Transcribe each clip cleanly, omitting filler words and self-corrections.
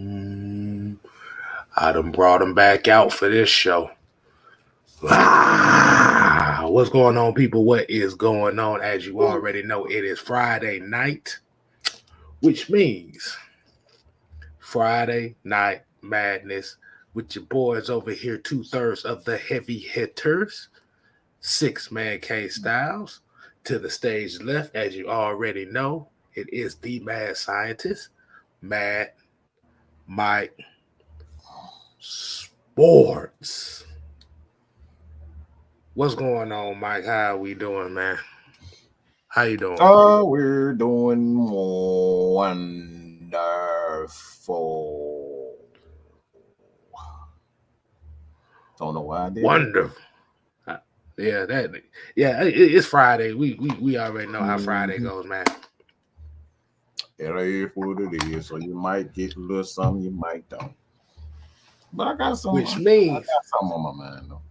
Um, I done brought him back out for this show. What's going on, people? What is going on? As you already know, it is Friday night, which means Friday Night Madness with your boys over here, 2/3 of the heavy hitters, Six Man K Styles. To the stage left, as you already know, it is the mad scientist, Mad Mike Sports. What's going on, Mike? How are we doing, man? How you doing? Oh, we're doing wonderful. Don't know why I did that. Wonderful. Uh, Yeah, it's Friday. We already know how Friday Mhm. goes, man. It is what it is. So you might get a little something, you might don't. But I got some. Which I means got something on my mind though.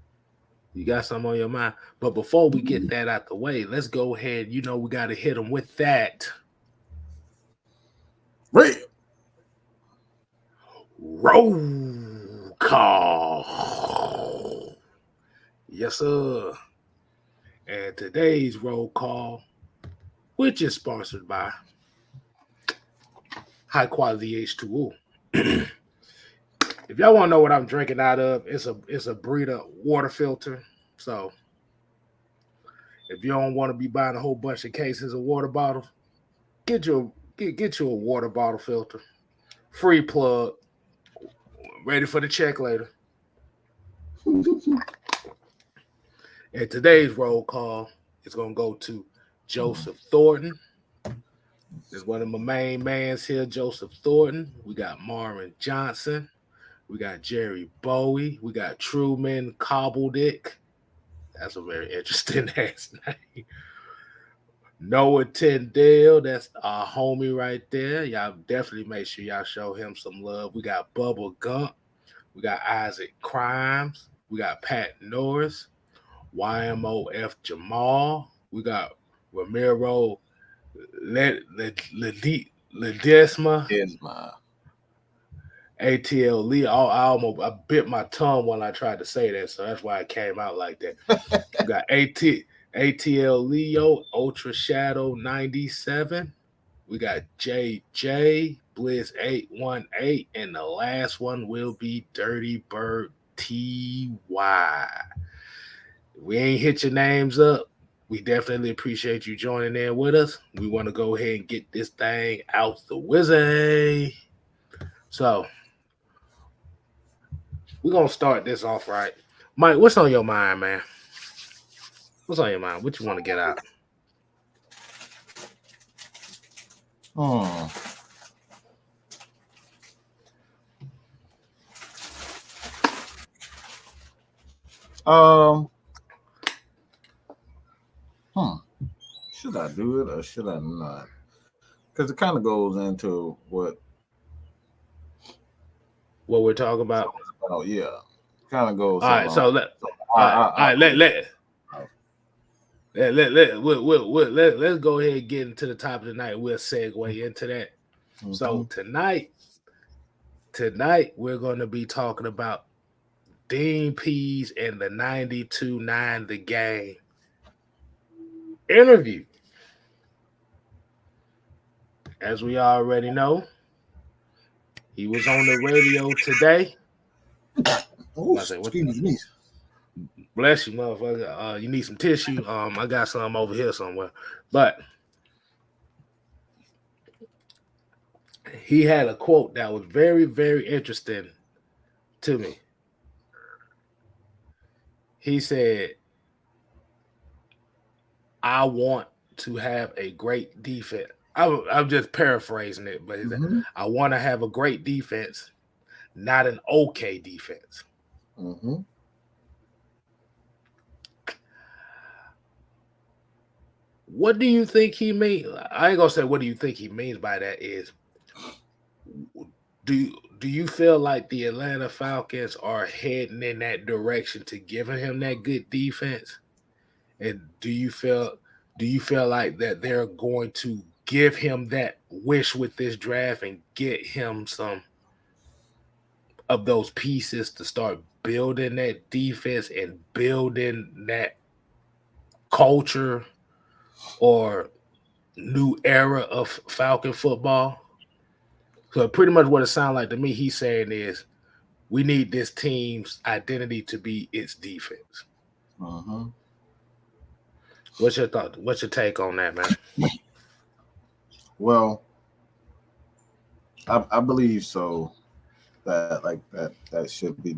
you got something on your mind. But before we get that out the way, let's go ahead. We got to hit them with that Real. roll call. Yes, sir. And today's roll call, which is sponsored by High Quality H2O. If y'all want to know what I'm drinking out of, it's a Brita water filter. So if you don't want to be buying a whole bunch of cases of water bottles, get you a water bottle filter. Free plug. Ready for the check later. And today's roll call is gonna go to Joseph Thornton. There's one of my main mans here, Joseph Thornton. We got Marvin Johnson. We got Jerry Bowie. We got Truman Cobbledick. That's a very interesting ass name. Noah Tyndale, that's our homie right there. Y'all definitely make sure y'all show him some love. We got Bubba Gump. We got Isaac Crimes. We got Pat Norris. YMOF Jamal. We got Ramiro Ledesma. Here's my. ATL Lee. I bit my tongue when I tried to say that, so that's why it came out like that. We got ATL Leo Ultra Shadow 97. We got JJ Bliss 818, and the last one will be Dirty Bird TY. We ain't hit your names up. We definitely appreciate you joining in with us. We want to go ahead and get this thing out the wizard. So we're gonna start this off right. Mike, what's on your mind, man? What's on your mind? What you want to get out? Hmm. Um. Hmm. Should I do it or should I not? Because it kind of goes into what. What we're talking about? Oh yeah. Kind of goes. All So. right, so let So all right, all right, let I let let's go ahead and get into the top of the night. We'll segue into that. So Mhm. tonight we're going to be talking about Dean Pees and the 92.9 The Game interview. As we already know, he was on the radio today. Oh, I say, what? excuse me. Bless you, motherfucker. You need some tissue. I got some over here somewhere. But he had a quote that was very, very interesting to me. He said, I want to have a great defense. I'm just paraphrasing it, but he said, Mm-hmm. I want to have a great defense, not an okay defense. Mm-hmm. What do you think he means? I ain't gonna say what do you think he means by that is do you feel like the Atlanta Falcons are heading in that direction to giving him that good defense? And do you feel do you feel like that they're going to give him that wish with this draft and get him some of those pieces to start building that defense and building that culture or new era of Falcon football? So pretty much what it sounds like to me, he's saying is we need this team's identity to be its defense. Mm-hmm. What's your thought? What's your take on that, man? Well, I believe so. That should be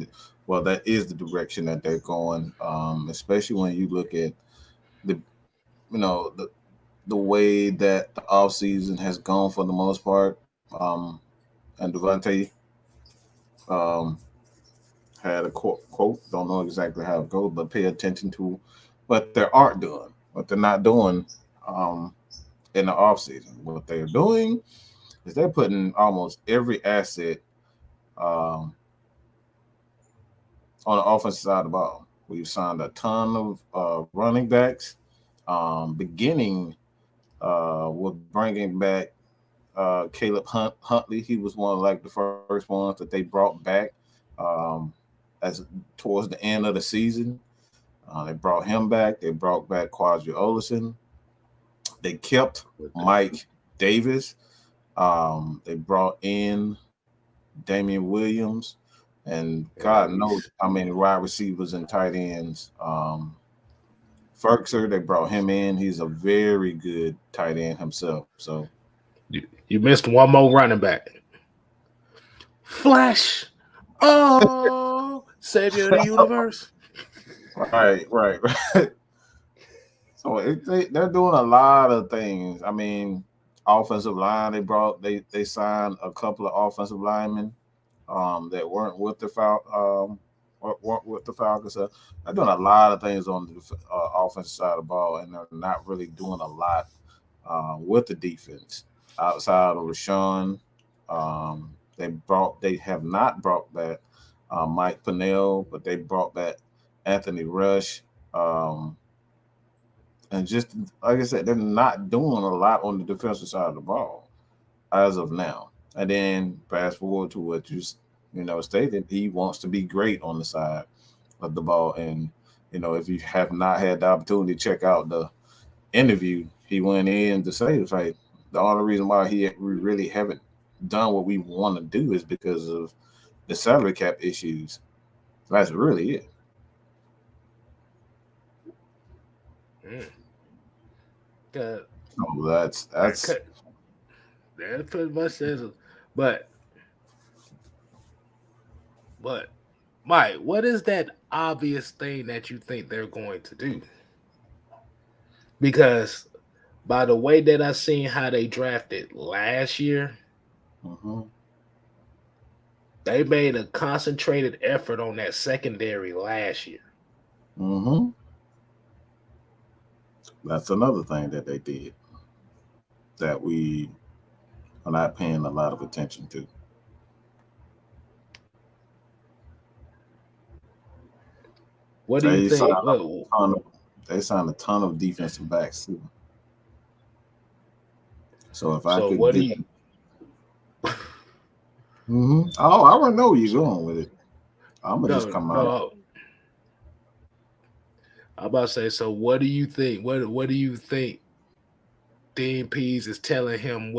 that is the direction that they're going. Especially when you look at the you know the way that the off season has gone for the most part. And Devontae um, had a quote. Don't know exactly how it goes, but pay attention to what they aren't doing, what they're not doing um, in the off season. What they're doing is they're putting almost every asset um, on the offensive side of the ball. We've signed a ton of running backs, beginning with bringing back Caleb Huntley. He was one of like the first ones that they brought back as towards the end of the season. They brought him back. They brought back Quadri Olison. They kept Mike Davis. They brought in Damian Williams, and God knows how many wide receivers and tight ends. Ferkser, they brought him in. He's a very good tight end himself. So you missed one more running back. Flash. Oh, savior of the universe. Right. So they're doing a lot of things. I mean, offensive line. They signed a couple of offensive linemen that weren't with the Falcons. So they're doing a lot of things on the offensive side of the ball, and they're not really doing a lot with the defense outside of Rashawn. They have not brought back Mike Pennell, but they brought back Anthony Rush. And just like I said, they're not doing a lot on the defensive side of the ball as of now. And then fast forward to what you stated, he wants to be great on the side of the ball. And if you have not had the opportunity to check out the interview, he went in to say it's like the only reason why we really haven't done what we want to do is because of the salary cap issues. That's really it. So that's that pretty much says it. But Mike, what is that obvious thing that you think they're going to do? Because by the way that I seen how they drafted last year, they made a concentrated effort on that secondary last year. That's another thing that they did that we are not paying a lot of attention to. What do you think? They signed a ton of defensive backs too. So if I could what get, do you? Oh, I already know where you're going with it. I'm gonna just come out. I'm about to say. So what do you think? What do you think? Dean Pees is telling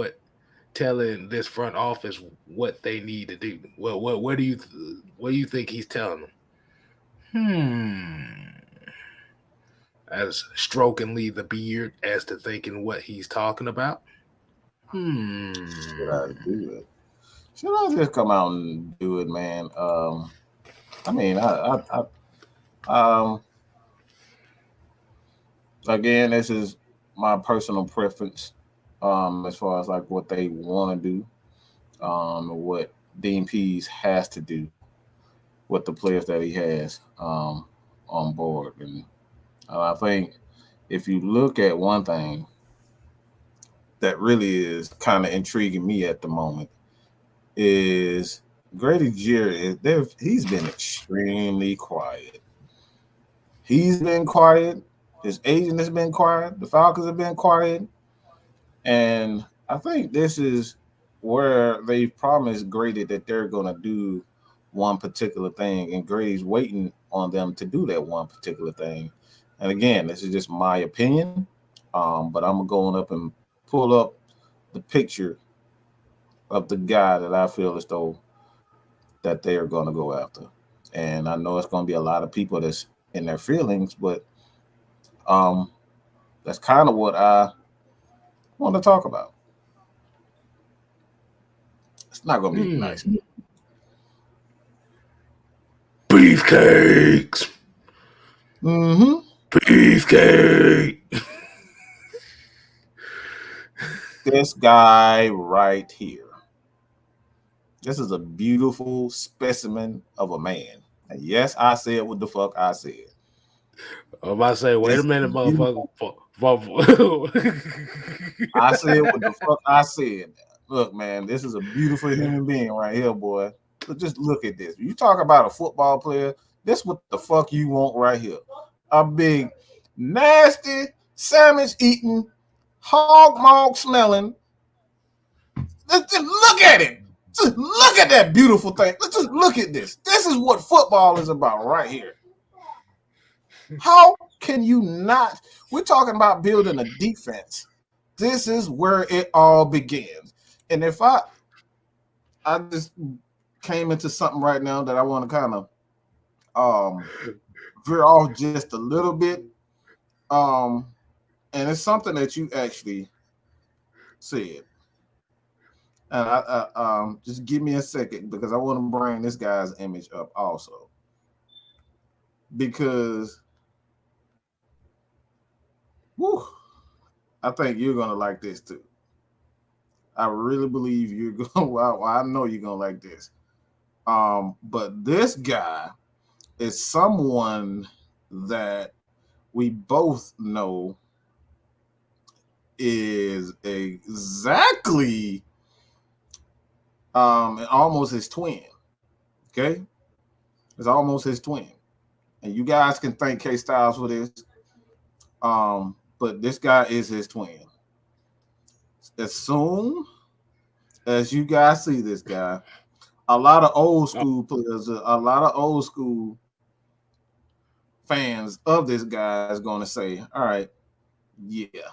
this front office what they need to do. What do you think he's telling them? As strokingly the beard as to thinking what he's talking about. Should I do it? Should I just come out and do it, man? I mean, again, this is my personal preference, as far as like what they want to do, what Dean Pees has to do with the players that he has on board, and I think if you look at one thing that really is kind of intriguing me at the moment is Grady Jarrett. He's been extremely quiet. He's been quiet. His agent has been quiet. The Falcons have been quiet. And I think this is where they promised Grady that they're going to do one particular thing, and Grady's waiting on them to do that one particular thing. And again, this is just my opinion, but I'm going up and pull up the picture of the guy that I feel as though that they are going to go after. And I know it's going to be a lot of people that's in their feelings, but um, that's kind of what I want to talk about. It's not going to be nice. Beefcakes. Mm-hmm. Beefcake. This guy right here. This is a beautiful specimen of a man. And yes, I said what the fuck I said. I'm about to say, wait a minute, motherfucker. I said what the fuck I said. Look, man, this is a beautiful human being right here, boy. But just look at this. You talk about a football player, this what the fuck you want right here. A big, nasty, sandwich eating, hog mog smelling. Just look at it. Just look at that beautiful thing. Let's just look at this. This is what football is about right here. How can you not? We're talking about building a defense. This is where it all begins. And if I just came into something right now that I want to kind of veer off just a little bit. And it's something that you actually said. And I just give me a second because I want to bring this guy's image up also. Because I think you're gonna like this too. I really believe you're going. Well, I know you're gonna like this. But this guy is someone that we both know is exactly almost his twin. Okay, it's almost his twin, and you guys can thank K Styles for this. But this guy is his twin. As soon as you guys see this guy, a lot of old school players, a lot of old school fans of this guy is going to say, "All right, yeah."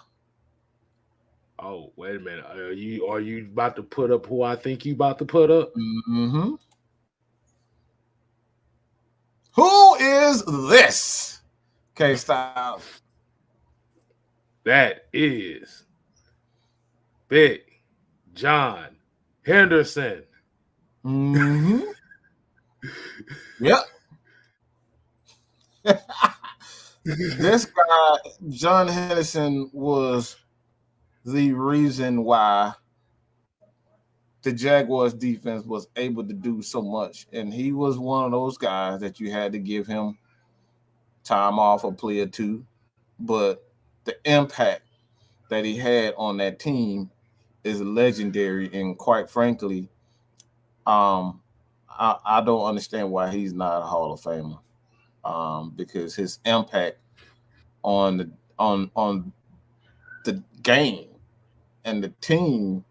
Oh, wait a minute. Are you about to put up who I think you about to put up? Mm-hmm. Who is this? K Styles. That is Big John Henderson. Mm-hmm. Yep. This guy, John Henderson, was the reason why the Jaguars defense was able to do so much. And he was one of those guys that you had to give him time off a play or two. But the impact that he had on that team is legendary. And quite frankly, I don't understand why he's not a Hall of Famer. Because his impact on the game and the team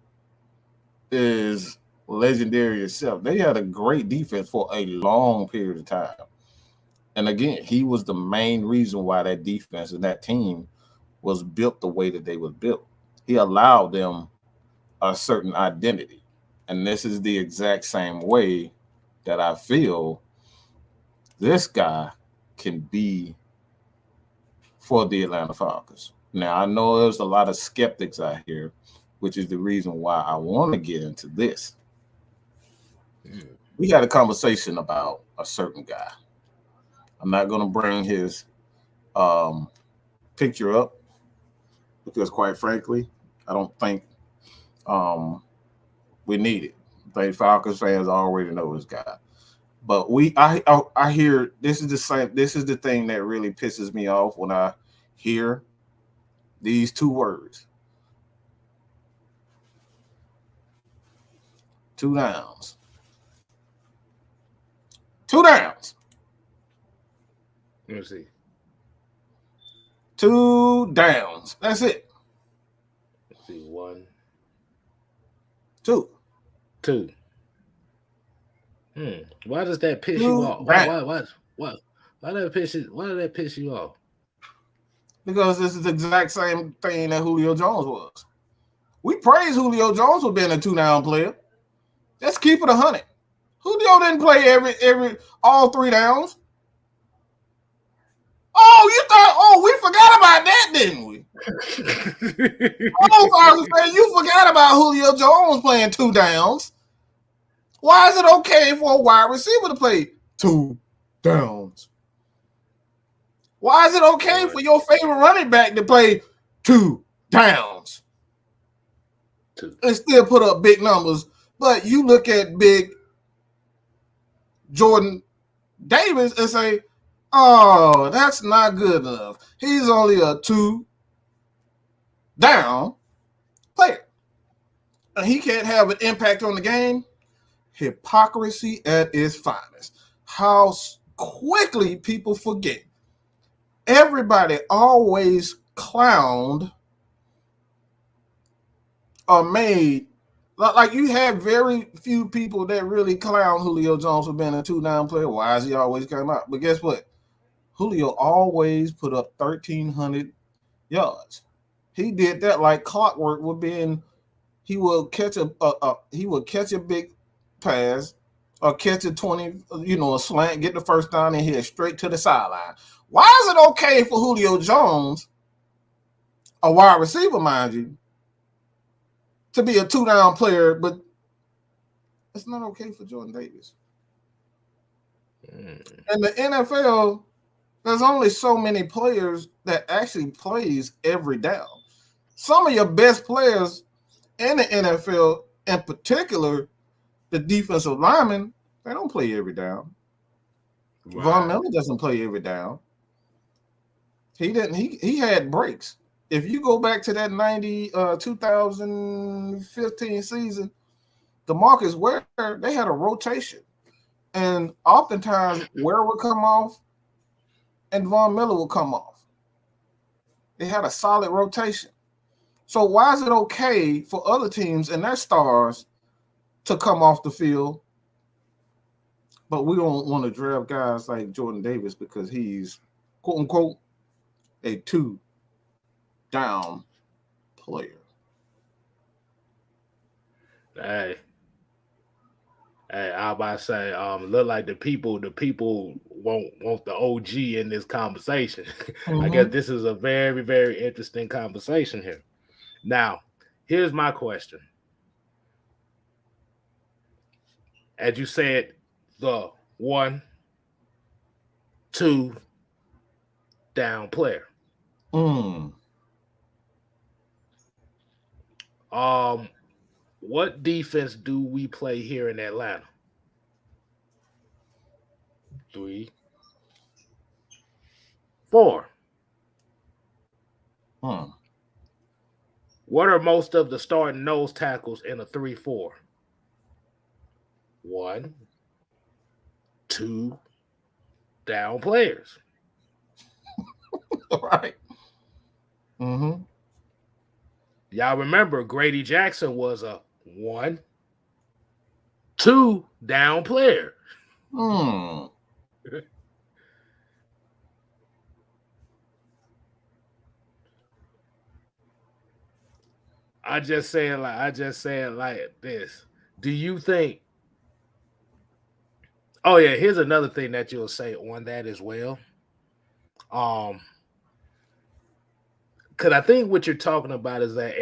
is legendary itself. They had a great defense for a long period of time. And again, he was the main reason why that defense and that team was built the way that they was built. He allowed them a certain identity. And this is the exact same way that I feel this guy can be for the Atlanta Falcons. Now, I know there's a lot of skeptics out here, which is the reason why I want to get into this. We had a conversation about a certain guy. I'm not going to bring his picture up because, quite frankly, I don't think we need it. I think Falcons fans already know this guy. But I hear this is the same. This is the thing that really pisses me off when I hear these two words: 2 downs. 2 downs. Let me see. 2 downs. That's it. Let's see, 1, 2. 2. Why does that piss you 2 off? Why? downs. Why? Why? Why? Why did that piss you? Why did that piss you off? Because this is the exact same thing that Julio Jones was. We praise Julio Jones for being a 2-down player. Let's keep it 100. Julio didn't play every all 3 downs. Oh, you thought? Oh, we forgot about that, didn't we? Oh, Falcons, you forgot about Julio Jones playing 2 downs. Why is it okay for a wide receiver to play 2 downs? Why is it okay for your favorite running back to play 2 downs? 2. And still put up big numbers. But you look at big Jordan Davis and say, oh, that's not good enough. He's only a 2-down player. And he can't have an impact on the game. Hypocrisy at its finest. How quickly people forget. Everybody always clowned or made, like you had very few people that really clown Julio Jones for being a 2-down player. Why is he always coming out? But guess what? Julio always put up 1,300 yards. He did that like clockwork. He will catch a big pass or catch a 20, a slant, get the first down and hit straight to the sideline. Why is it okay for Julio Jones, a wide receiver, mind you, to be a 2-down player, but it's not okay for Jordan Davis? In the NFL, there's only so many players that actually plays every down. Some of your best players in the NFL, in particular, the defensive linemen, they don't play every down. Right. Von Miller doesn't play every down. He didn't. He had breaks. If you go back to that 2015 season, DeMarcus Ware, they had a rotation. And oftentimes Ware would come off and Von Miller would come off. They had a solid rotation. So why is it okay for other teams and their stars to come off the field, but we don't want to draft guys like Jordan Davis because he's, quote unquote, a 2-down player? Hey, I about to say, look like the people want the OG in this conversation. I guess this is a very, very interesting conversation here. Now, here's my question. As you said, the 1-2-down player. What defense do we play here in Atlanta? 3, 4. What are most of the starting nose tackles in a 3-4? 1, 2 down players. Right. Y'all remember Grady Jackson was a 1-2 down player. I just said like this. Do you think? Oh yeah, here's another thing that you'll say on that as well. Because I think what you're talking about is that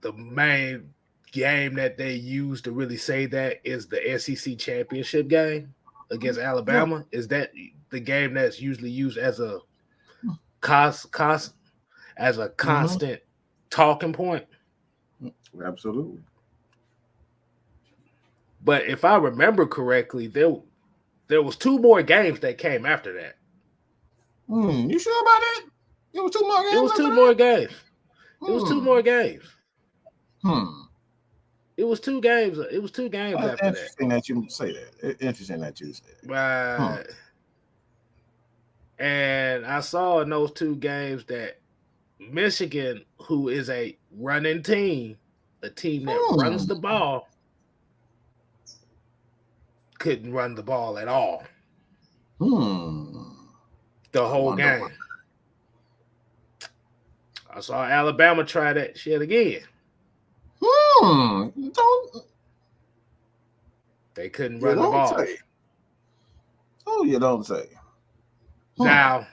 the main game that they use to really say that is the SEC championship game against Alabama. Yeah. Is that the game that's usually used as a constant talking point? Absolutely. But if I remember correctly, there was 2 more games that came after that. You sure about that? It was 2 more games. It was 2 more games. It was 2 more games. It was 2 games. It was 2 games after that. Interesting that you say that. Interesting that you say that. Right. And I saw in those two games that Michigan, who is a running team, a team that runs the ball, couldn't run the ball at all. The whole game. I saw Alabama try that shit again. They couldn't run the ball. Say. Oh, you don't say. Now,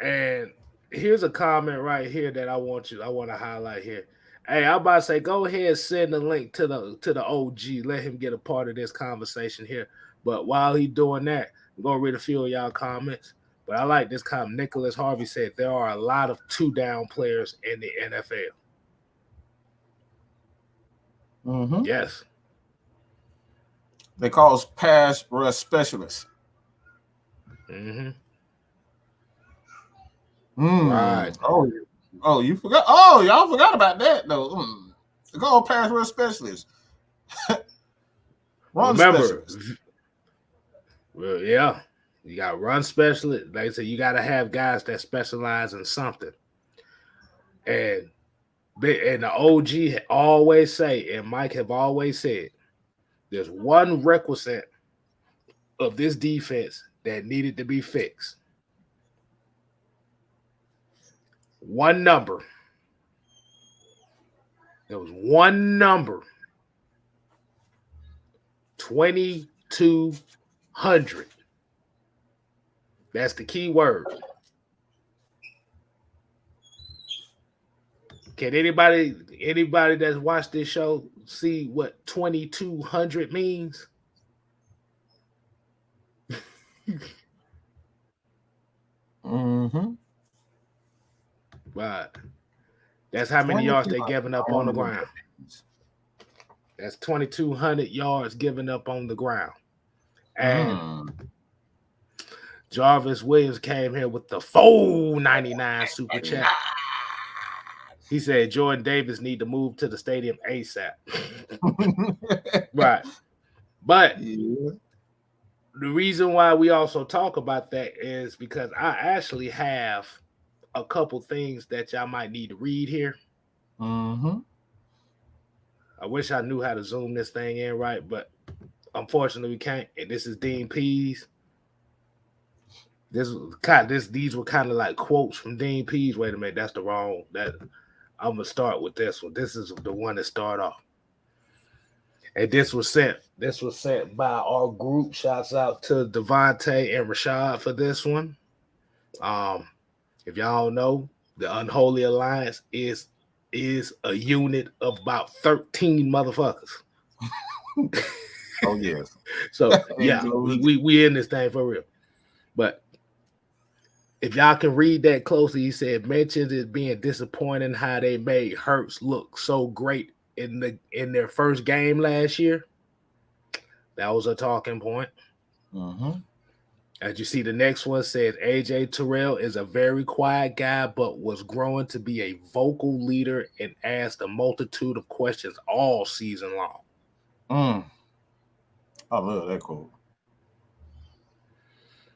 and here's a comment right here that I want to highlight here. Hey, I'm about to say, go ahead and send the link to the OG. Let him get a part of this conversation here. But while he's doing that, I'm gonna read a few of y'all comments. But I like this comment. Nicholas Harvey said there are a lot of 2-down players in the NFL. Yes. They call us pass rush specialists. Right. Oh, you forgot. Oh, y'all forgot about that though. They call pass rush specialists. Remember, specialist. Well, yeah, you got run specialists. Like I said, you got to have guys that specialize in something. And the OG always say, and Mike have always said, there's one requisite of this defense that needed to be fixed. One number. There was one number. 2,200. That's the key word. Can anybody that's watched this show see what 2,200 means? Right. That's how many yards they giving up on the ground. That's 2,200 yards given up on the ground. And Jarvis Williams came here with the $4.99 super chat. He said Jordan Davis need to move to the stadium ASAP. Right. But the reason why we also talk about that is because I actually have a couple things that y'all might need to read here. I wish I knew how to zoom this thing in right, but unfortunately we can't. And this is Dean Pees. These were kind of like quotes from Dean Pees. Wait a minute, that's the wrong. I'm gonna start with this one. This is the one that started off. And this was sent by our group. Shouts out to Devontae and Rashad for this one. If y'all don't know, the Unholy Alliance is a unit of about 13 motherfuckers. Oh yes. So yeah, we in this thing for real. But if y'all can read that closely, he said mentions it being disappointing how they made Hurts look so great in their first game last year. That was a talking point. As you see, the next one says AJ Terrell is a very quiet guy, but was growing to be a vocal leader and asked a multitude of questions all season long. I love that quote.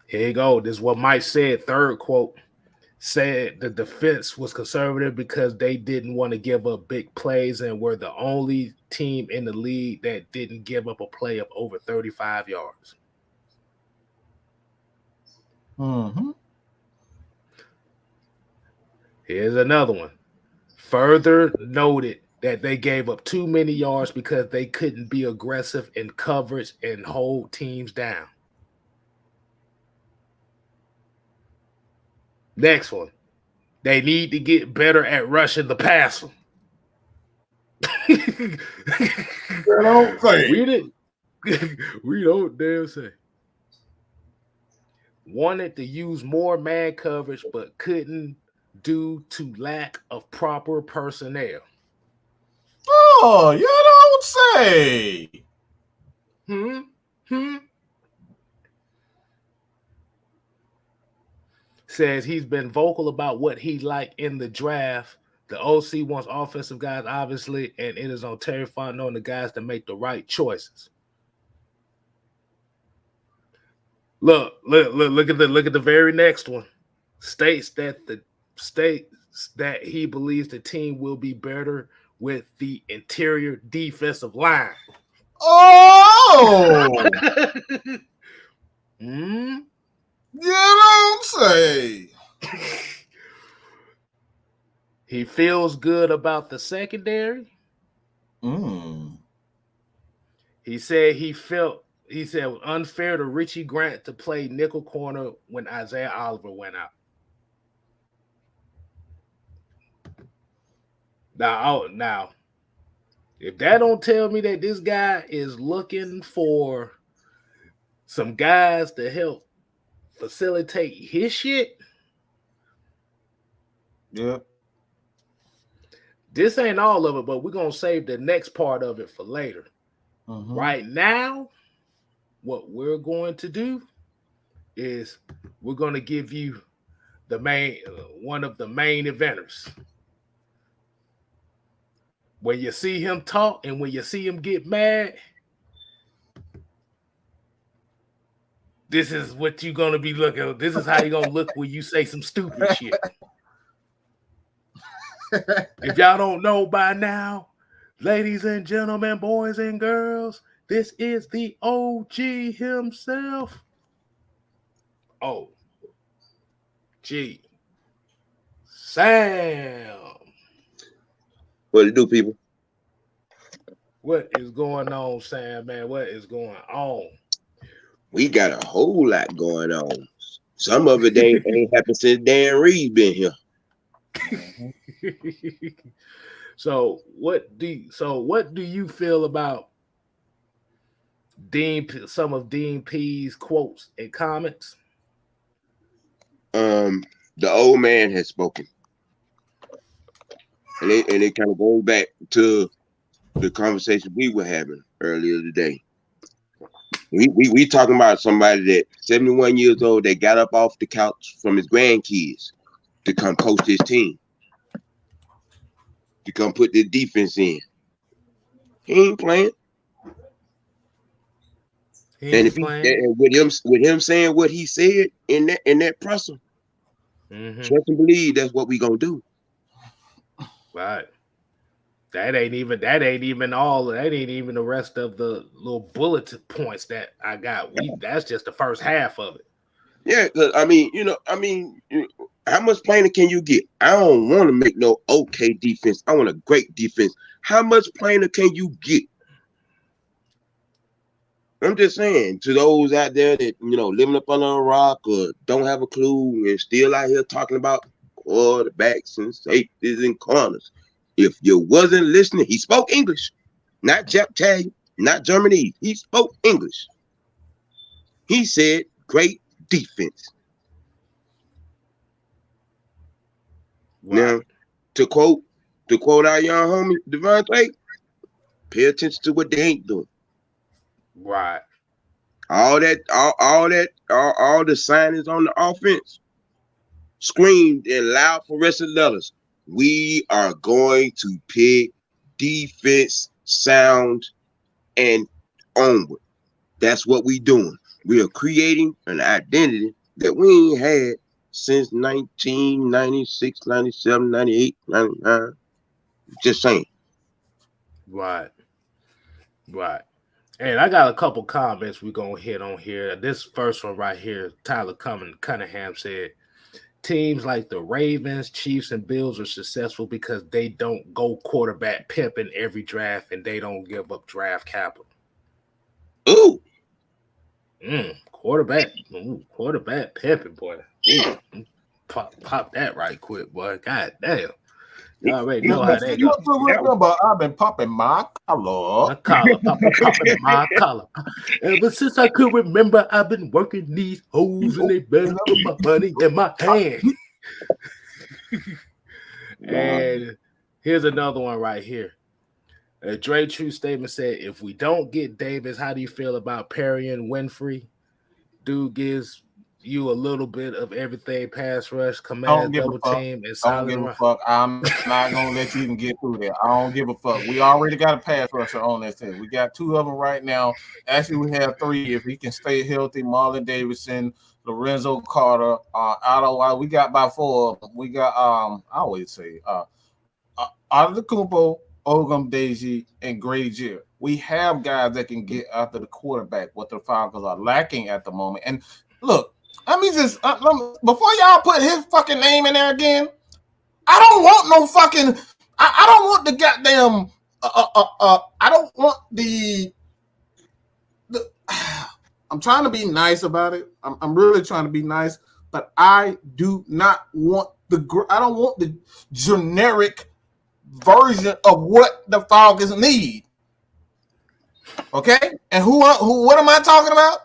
Here you go. This is what Mike said. Third quote said the defense was conservative because they didn't want to give up big plays and were the only team in the league that didn't give up a play of over 35 yards. Here's another one. Further noted that they gave up too many yards because they couldn't be aggressive in coverage and hold teams down. Next one. They need to get better at rushing the passer. Don't say. Read it. We don't damn say. Wanted to use more man coverage, but couldn't due to lack of proper personnel. Oh, you don't say. Says he's been vocal about what he liked in the draft. The OC wants offensive guys, obviously, and it is on Terry Fontenot and the guys to make the right choices. Look at the very next one. States that he believes the team will be better with the interior defensive line. Oh, Hmm? you don't say. He feels good about the secondary. Mm. He said it was unfair to Richie Grant to play nickel corner when Isaiah Oliver went out. Now, if that don't tell me that this guy is looking for some guys to help facilitate his shit, Yeah. this ain't all of it, but we're gonna save the next part of it for later. Mm-hmm. Right now, what we're going to do is we're going to give you the main one of the main eventers. When you see him talk and when you see him get mad, this is what you're gonna be looking at. This is how you're gonna look when you say some stupid shit. If y'all don't know by now, ladies and gentlemen, boys and girls, this is the OG himself. Oh, G. Sam. What it do, people? What is going on, Sam, man? What is going on? We got a whole lot going on. Some of it ain't happened since Dan Reed been here. So what do you feel about some of Dean Pees' quotes and comments? The old man has spoken, and it kind of goes back to the conversation we were having earlier today. We talking about somebody that 71 years old that got up off the couch from his grandkids to come coach his team, to come put the defense in. He ain't playing. And with him saying what he said in that presser, trust and believe that's what we gonna do. Right. That ain't even all. That ain't even the rest of the little bullet points that I got. That's just the first half of it. Yeah, because how much plainer can you get? I don't want to make no okay defense. I want a great defense. How much plainer can you get? I'm just saying to those out there that living up under a rock or don't have a clue and still out here talking about quarterbacks and safeties and corners. If you wasn't listening, he spoke English, not Italian, not Germanese. He spoke English. He said, "Great defense." Wow. Now, to quote our young homie Devontae, pay attention to what they ain't doing. Right. All the signings on the offense screamed in loud fluorescent letters. We are going to pick defense, sound, and onward. That's what we doing. We are creating an identity that we ain't had since 1996, 97, 98, 99. Just saying. Right. And I got a couple comments we're going to hit on here. This first one right here, Tyler Cunningham said, teams like the Ravens, Chiefs, and Bills are successful because they don't go quarterback pimping every draft and they don't give up draft capital. Ooh. Quarterback pimping, boy. Ooh. Pop that right quick, boy. God damn. You already know how that goes. Remember, I've been popping my collar. Popping my collar. Ever since I could remember, I've been working these hoes and they better put my money in my hand. And here's another one right here. A Dre True statement said, if we don't get Davis, how do you feel about Perry and Winfrey? Dude gives you a little bit of everything pass rush, I don't command, give a double fuck. team, and I don't silent give a run? fuck. I'm not gonna let you even get through there. I don't give a fuck. We already got a pass rusher on this team. We got 2 of them right now. Actually, we have 3 if he can stay healthy. Marlon Davidson, Lorenzo Carter, Otto. We got about 4 of them. We got I always say Adetokounmpo, Ogum Deji, and Grady Jarrett. We have guys that can get after the quarterback. What the Falcons are lacking at the moment. And look, let me just before y'all put his fucking name in there again. I don't want no fucking. I don't want the goddamn. I don't want the. I'm trying to be nice about it. I'm really trying to be nice, but I do not want the. I don't want the generic version of what the Falcons need. Okay, and who? What am I talking about?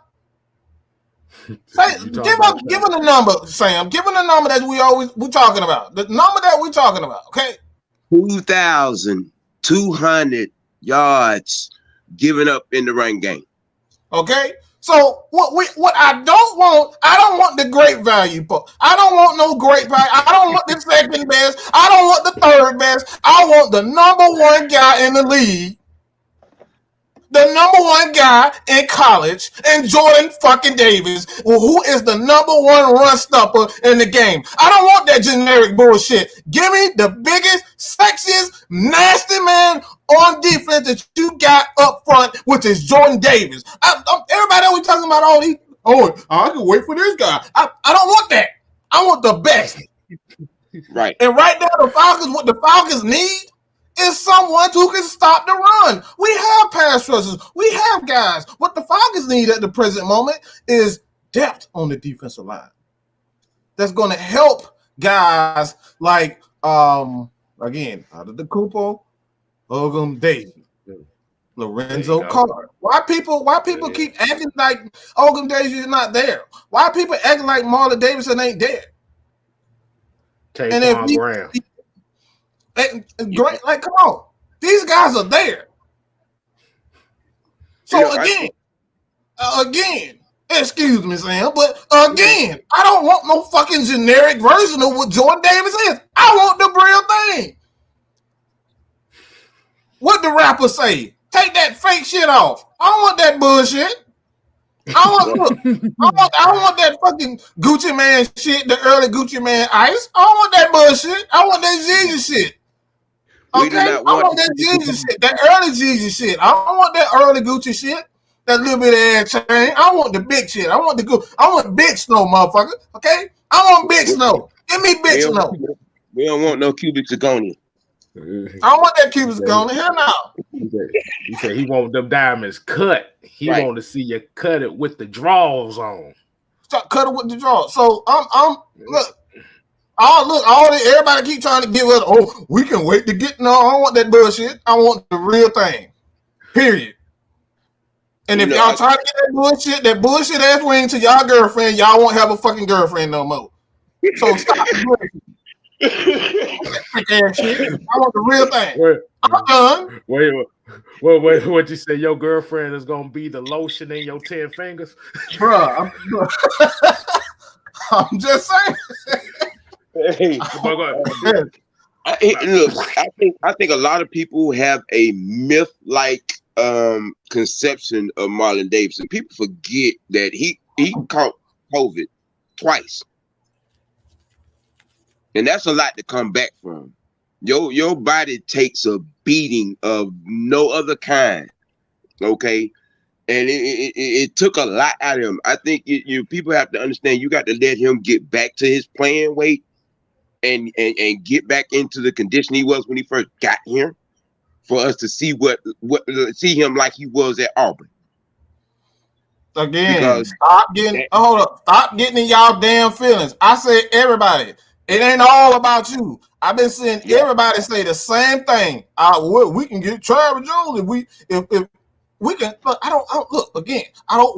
Say, give him the number, Sam. Give him the number that we talking about. The number that we talking about. Okay, 2,200 yards given up in the run game. Okay, so what I don't want the great value. I don't want no great value. I don't want the second best. I don't want the third best. I want the number 1 guy in the league. The number 1 guy in college, and Jordan fucking Davis, who is the number 1 run stopper in the game. I don't want that generic bullshit. Give me the biggest, sexiest, nasty man on defense that you got up front, which is Jordan Davis. Everybody always talking about all these. Oh, I can wait for this guy. I don't want that. I want the best. Right. And right now, what the Falcons need is someone who can stop the run. We have pass rushers. We have guys. What the Falcons need at the present moment is depth on the defensive line. That's going to help guys like, again, Adetokounmpo, Ogum Deji, Lorenzo Carter. Why people keep acting like Ogum Deji is not there? Why people acting like Marlon Davidson ain't there? And if Graham. Great, like, come on, these guys are there. So again, excuse me, Sam, but again, I don't want no fucking generic version of what Jordan Davis is. I want the real thing. What the rapper say? Take that fake shit off. I don't want that bullshit. I want that fucking Gucci Man shit, the early Gucci Man ice. I don't want that bullshit. I want that Jesus shit. Okay, I want that Jesus shit, that early Jesus shit. I don't want that early Gucci shit, that little bit of ass chain. I want the big shit. I want big snow, motherfucker. Okay, I want big snow. Give me big snow. We don't want no cubic zirconia. I don't want that cubic zirconia. Hell no. He said he want them diamonds cut. He want to see you cut it with the draws on. Stop cut it with the draws. So look. Everybody keep trying to give us, we can wait to get. No, I don't want that bullshit. I want the real thing. Period. And if y'all try to get that bullshit ass ring to y'all girlfriend, y'all won't have a fucking girlfriend no more. So stop the bullshit. Ass shit. I want the real thing. I'm done. Wait, what you say? Your girlfriend is gonna be the lotion in your 10 fingers? Bruh, I'm just saying. Hey, look, I think a lot of people have a myth-like conception of Marlon Davidson. People forget that he caught COVID twice, and that's a lot to come back from. Your body takes a beating of no other kind. Okay. And it took a lot out of him. I think you people have to understand. You got to let him get back to his playing weight. And get back into the condition he was when he first got here, for us to see see him like he was at Auburn. Again, stop getting in y'all damn feelings. I said everybody. It ain't all about you. I've been seeing everybody say the same thing. We can get Travis Jones if we can. Look, I don't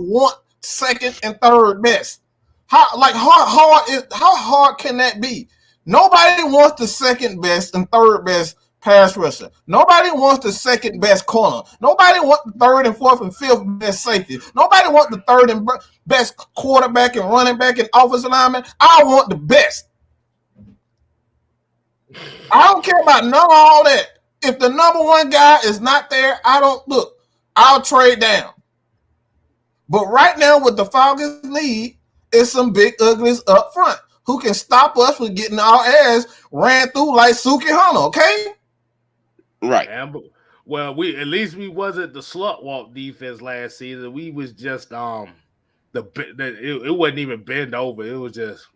want second and third best. How hard can that be? Nobody wants the second best and third best pass rusher. Nobody wants the second best corner. Nobody wants the third and fourth and fifth best safety. Nobody wants the third and best quarterback and running back and offensive lineman. I want the best. I don't care about none of all that. If the number one guy is not there, I'll trade down. But right now, what the Falcons need is some big uglies up front who can stop us from getting our ass ran through like Suki Hunter, okay? Right. Well, at least we wasn't the slut walk defense last season. We was just it wasn't even bend over. It was just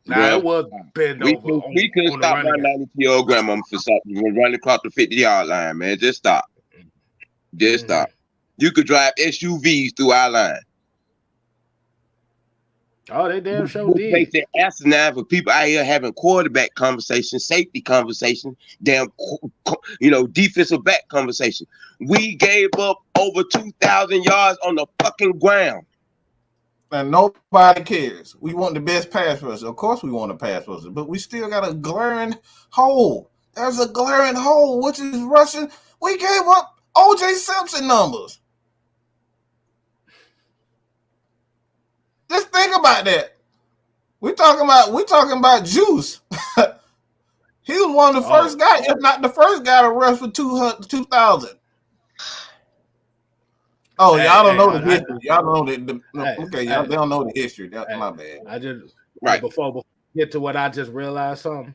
it was bend over. We couldn't stop my 90-year-old grandma from running across the 50-yard line, man. Just stop. Just stop. You could drive SUVs through our line. Oh, they damn sure did. They said asinine for people out here having quarterback conversation, safety conversation, defensive back conversation. We gave up over 2,000 yards on the fucking ground. And nobody cares. We want the best pass rusher. Of course we want a pass rusher, but we still got a glaring hole. There's a glaring hole, which is rushing. We gave up O.J. Simpson numbers. Just think about that. We're talking about Juice. He was one of the first guys, if not the first guy to rush for 2,000. Oh, y'all don't know the history. Y'all don't know they don't know the history. That's my bad. I just before we get to what I just realized something.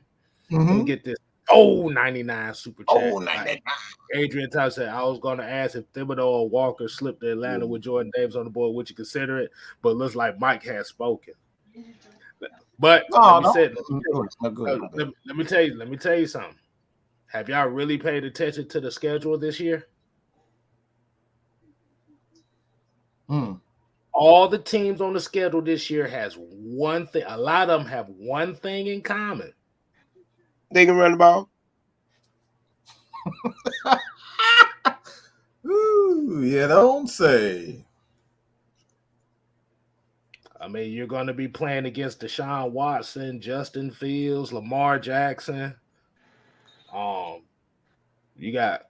Let me get this 99 super chat. 99. Adrian Tyler said, I was going to ask if Thibodeau or Walker slipped to Atlanta with Jordan Davis on the board, would you consider it? But looks like Mike has spoken. But let me tell you something. Have y'all really paid attention to the schedule this year? All the teams on the schedule this year has one thing. A lot of them have one thing in common. They can run the ball. Ooh, you don't say. I mean, you're going to be playing against Deshaun Watson, Justin Fields, Lamar Jackson. You got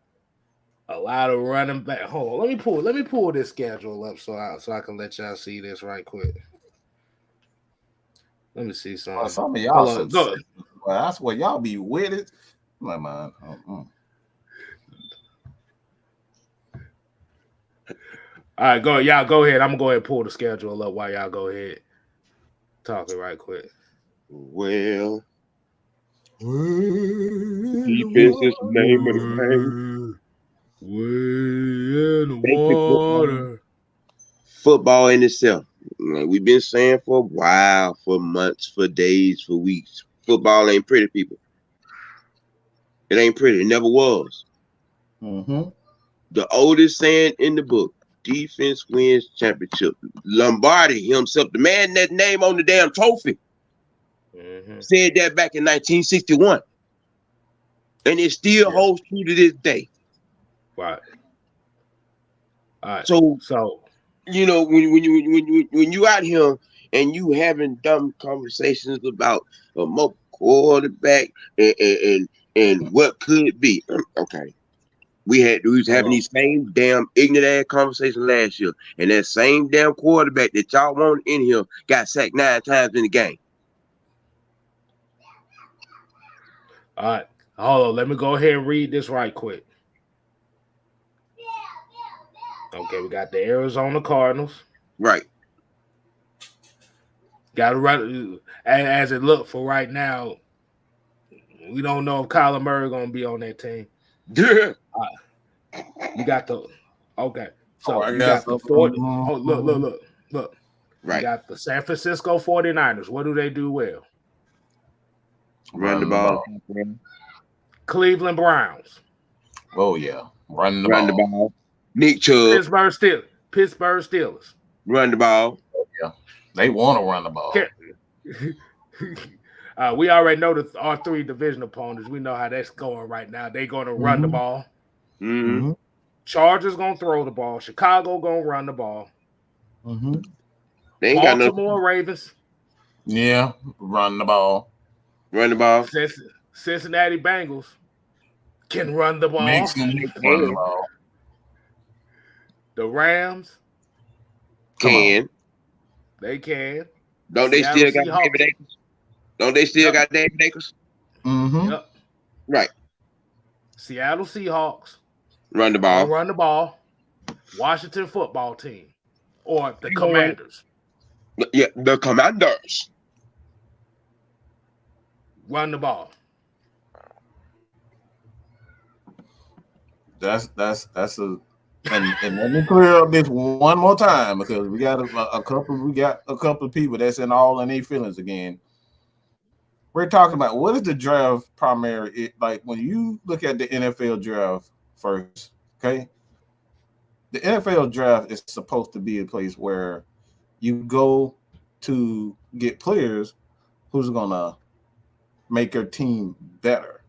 a lot of running back. Hold on, let me pull this schedule up so I can let y'all see this right quick. Let me see something. Well, some of y'all well, that's what y'all be with it. My mind. All right, go ahead. I'm gonna go ahead and pull the schedule up while y'all go ahead. Talking right quick. Well, defense is the name of the game. Way in the water. Football in itself. We've been saying for a while, for months, for days, for weeks. Football ain't pretty, people. It ain't pretty. It never was. The oldest saying in the book, defense wins championship. Lombardi himself, the man that name on the damn trophy, said that back in 1961. And it still holds true to this day. Right. All right. So you know, when you out here and you having dumb conversations about a more quarterback and what could be, okay. We was having these same damn ignorant ass conversations last year, and that same damn quarterback that y'all wanted in here got sacked 9 times in the game. All right, hold on. Let me go ahead and read this right quick. Okay, we got the Arizona Cardinals. Right. Got to run as it looked for right now. We don't know if Kyler Murray gonna be on that team. Yeah. You got the So you got the 40. Oh, look. Right. You got the San Francisco 49ers. What do they do well? Run the ball. Cleveland Browns. Oh yeah. Run the ball. Nick Chubb. Pittsburgh Steelers. Run the ball. Oh, yeah. They want to run the ball. We already know our 3 division opponents. We know how that's going right now. They're going to run the ball. Mm-hmm. Chargers going to throw the ball. Chicago going to run the ball. They ain't Baltimore Ravens. Yeah, run the ball. Run the ball. Cincinnati Bengals. can run the ball. Makes them run the ball. The Rams Can. They can. Don't they Seattle still got Seahawks. David Akers? Don't they still Yep. got David Akers? Mm-hmm. Yep. Right. Seattle Seahawks Run the gonna ball. run the ball. Washington football team or the Commanders Yeah, the Commanders. run the ball. That's a and let me clear up this one more time because we got a couple of people that's in all in their feelings again. We're talking about what is the draft primary like when you look at the NFL draft first, okay? The NFL draft is supposed to be a place where you go to get players who's gonna make your team better.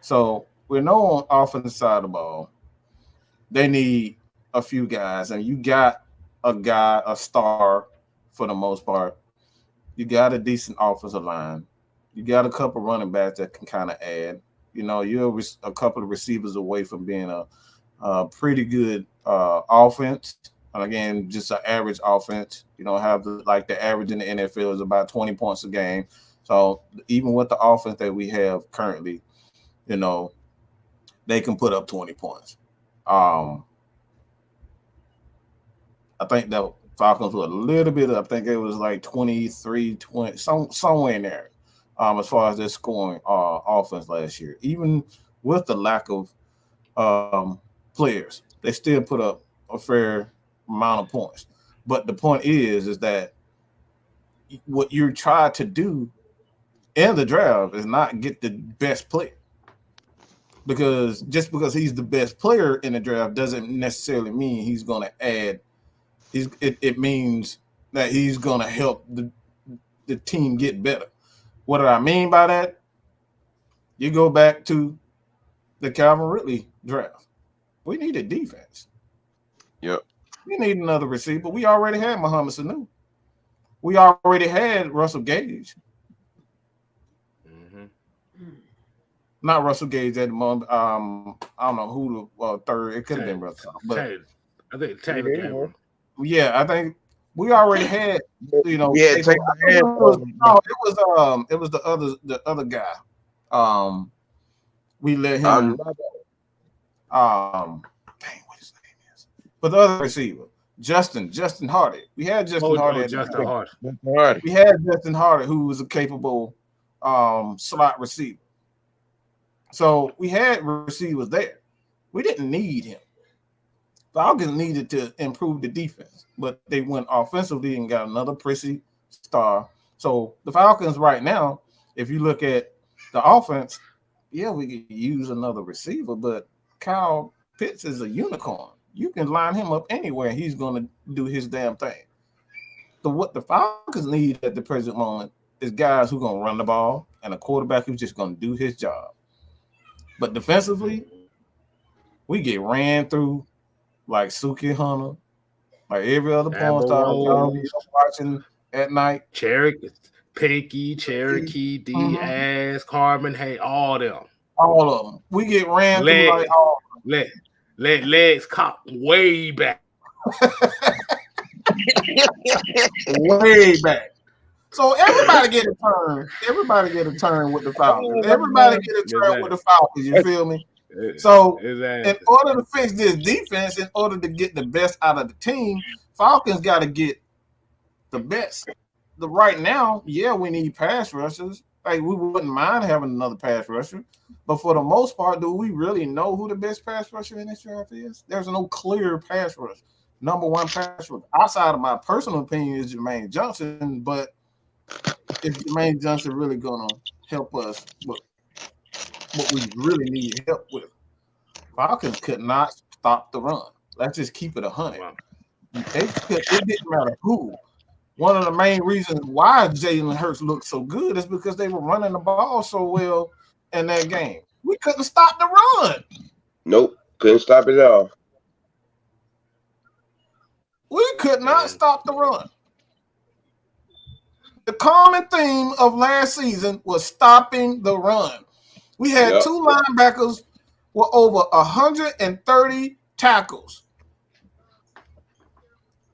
So we know on offensive side of the ball, they need a few guys, and you got a star for the most part. You got a decent offensive line. You got a couple running backs that can kind of add. You know, you're a couple of receivers away from being a pretty good offense. And again, just an average offense. You don't have the average in the NFL is about 20 points a game. So even with the offense that we have currently, you know, they can put up 20 points. I think that Falcons were a little bit, I think it was like 23, 20, somewhere in there, as far as their scoring offense last year. Even with the lack of players, they still put up a fair amount of points. But the point is that what you try to do in the draft is not get the best player. Because just because he's the best player in the draft doesn't necessarily mean he's going to add. It means that he's going to help the team get better. What do I mean by that? You go back to the Calvin Ridley draft. We needed defense. Yep. We need another receiver. We already had Muhammad Sanu. We already had Russell Gage. Not Russell Gage at the moment. I don't know who the third. It could have been Russell. But I think Taylor Gabriel. Yeah, I think we already had. You know, Yeah, it was the other guy. We let him. Dang, what his name is? But the other receiver, Justin Hardy. We had Justin Hardy. Justin Hardy. We had Justin Hardy, who was a capable slot receiver. So we had receivers there. We didn't need him. Falcons needed to improve the defense, but they went offensively and got another prissy star. So the Falcons right now, if you look at the offense, yeah, we could use another receiver, but Kyle Pitts is a unicorn. You can line him up anywhere. He's going to do his damn thing. So what the Falcons need at the present moment is guys who are going to run the ball and a quarterback who's just going to do his job. But defensively, we get ran through like Suki Hunter, like every other porn star watching at night. Cherokee, Diaz, Carmen, hey, all them. All of them. We get ran through like all of them. Let legs cop way back. Way back. So everybody get a turn. Everybody get a turn with the Falcons. Everybody get a turn with the Falcons. You feel me? So in order to fix this defense, in order to get the best out of the team, Falcons got to get the best. Right now, yeah, we need pass rushers. Like we wouldn't mind having another pass rusher, but for the most part, do we really know who the best pass rusher in this draft is? There's no clear pass rush. Number one pass rusher outside of my personal opinion is Jermaine Johnson, but is Jermaine Johnson really gonna help us with what we really need help with? Falcons could not stop the run. Let's just keep it 100. It didn't matter who. One of the main reasons why Jalen Hurts looked so good is because they were running the ball so well in that game. We couldn't stop the run. Nope, couldn't stop it at all. We could not stop the run. The common theme of last season was stopping the run. We had two linebackers with over 130 tackles.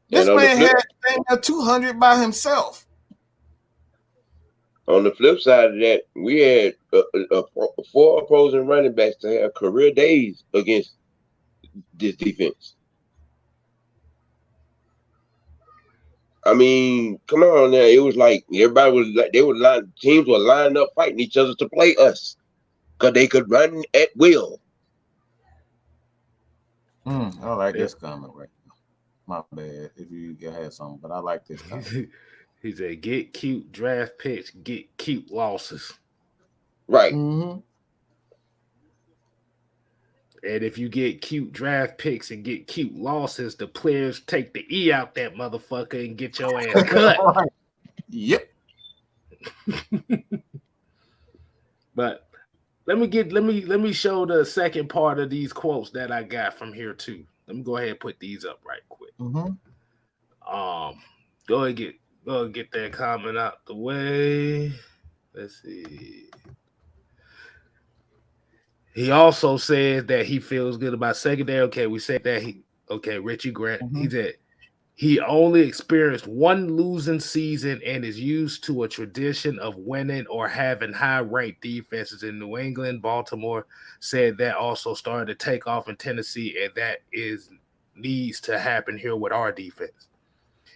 This man had 200 by himself. On the flip side of that, we had 4 opposing running backs to have career days against this defense. I mean, come on now. It was like everybody was like teams were lining up fighting each other to play us because they could run at will. I like this comment right now. My bad if you had something, but I like this comment. He said, "Get cute draft picks, get cute losses." Right. And if you get cute draft picks and get cute losses, the players take the E out that motherfucker and get your ass cut. Right. Yep. But let me show the second part of these quotes that I got from here too. Let me go ahead and put these up right quick. Go ahead and get that comment out the way. Let's see. He also said that he feels good about secondary. Okay, we said that Richie Grant. He said he only experienced one losing season and is used to a tradition of winning or having high-ranked defenses in New England. Baltimore said that also started to take off in Tennessee, and that needs to happen here with our defense.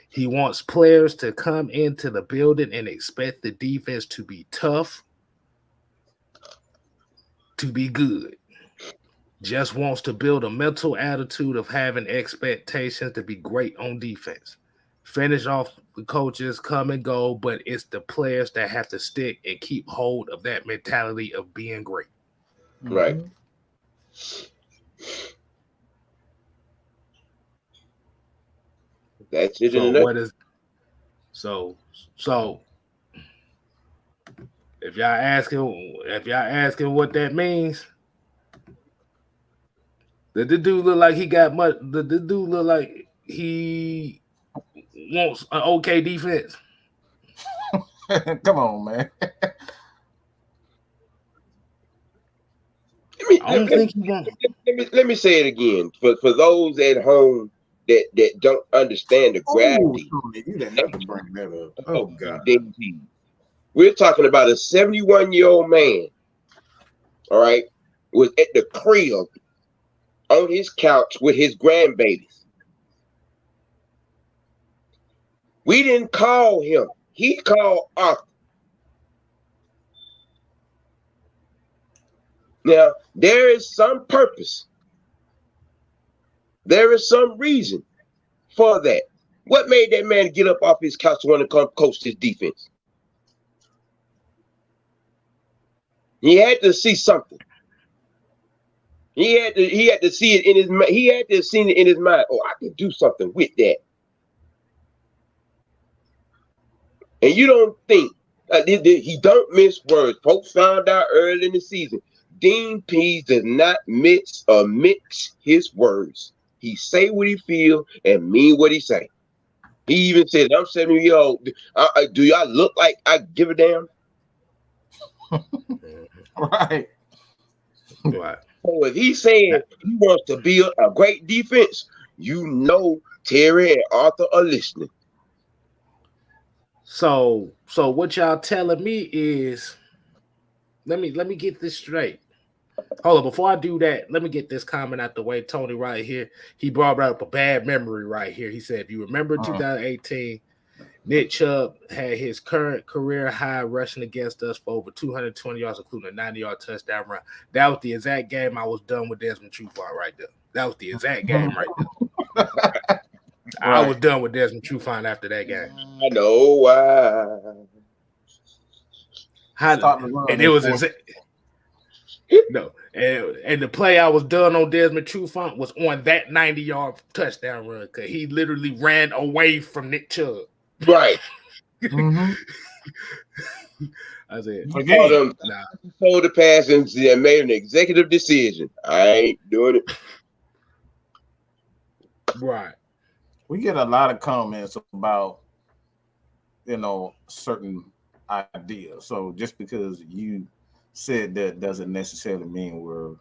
He wants players to come into the building and expect the defense to be tough, to be good. Just wants to build a mental attitude of having expectations to be great on defense. Finish off the coaches, come and go, but it's the players that have to stick and keep hold of that mentality of being great. Right. That's it. So if y'all asking what that means, did the dude look like he got much? Did the dude look like he wants an okay defense? Come on, man. Let me say it again for those at home that don't understand the gravity. You didn't have to bring that up. Oh God. We're talking about a 71-year-old man, all right, was at the crib on his couch with his grandbabies. We didn't call him. He called Arthur. Now, there is some purpose. There is some reason for that. What made that man get up off his couch to want to come coach his defense? He had to see something. He had to see it in his mind. He had to have seen it in his mind. Oh, I can do something with that. And you don't think he don't miss words. Folks found out early in the season. Dean Pees does not mix his words. He say what he feel and mean what he say. He even said, "I'm 70 years old. Do y'all look like I give a damn?" Right. So if he's saying he wants to build a great defense, you know Terry and Arthur are listening. So what y'all telling me is, let me get this straight. Hold on, before I do that, let me get this comment out the way. Tony right here, he brought up a bad memory right here. He said, if you remember 2018, Nick Chubb had his current career high rushing against us for over 220 yards, including a 90-yard touchdown run. That was the exact game I was done with Desmond Trufant right there. That was the exact game right there. I was done with Desmond Trufant after that game. I know why. And it was no, and the play I was done on Desmond Trufant was on that 90-yard touchdown run because he literally ran away from Nick Chubb. Right. I said, told the pass and made an executive decision. I ain't doing it. Right. We get a lot of comments about, certain ideas. So just because you said that doesn't necessarily mean we're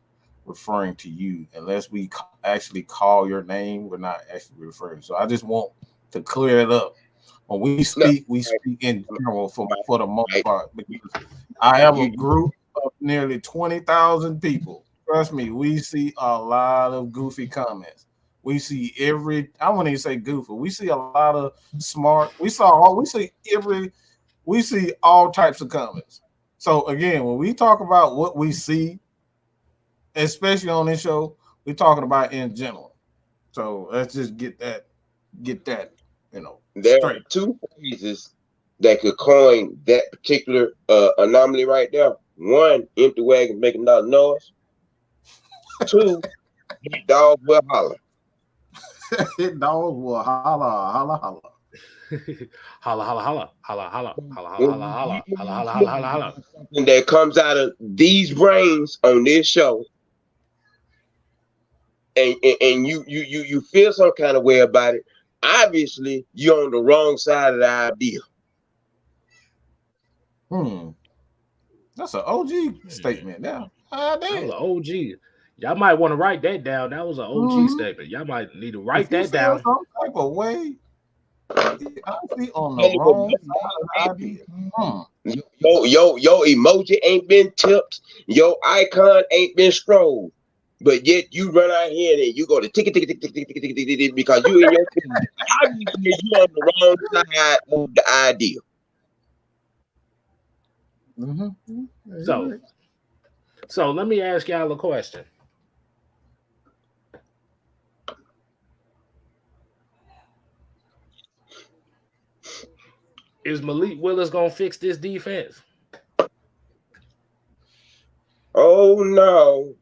referring to you unless we actually call your name. We're not actually referring. So I just want to clear it up. When we speak in general for the most part. Because I have a group of nearly 20,000 people. Trust me, we see a lot of goofy comments. We see I wouldn't even say goofy. We see a lot of smart. We see all types of comments. So again, when we talk about what we see, especially on this show, we're talking about in general. So let's just get that, There straight. are two phrases that could coin that particular anomaly right there. One, empty wagon making a lot of noise. Two, dogs will holler. Dogs will holler, holler, holler. Holla, holla, holla, holla, holla, holla, holla, holla, holla, holla, holla, holla, holla. Something that comes out of these brains on this show, and you feel some kind of way about it. Obviously, you're on the wrong side of the idea. That's an OG statement now. That was an OG. Y'all might want to write that down. That was an OG statement. Y'all might need to write that down. Some type of way. Honestly, on the wrong side of the idea. Your emoji ain't been tipped. Your icon ain't been scrolled. But yet you run out here and you go to tick because you in your team. Obviously, you on the wrong side of the idea. So let me ask y'all a question. Is Malik Willis gonna fix this defense? Oh no.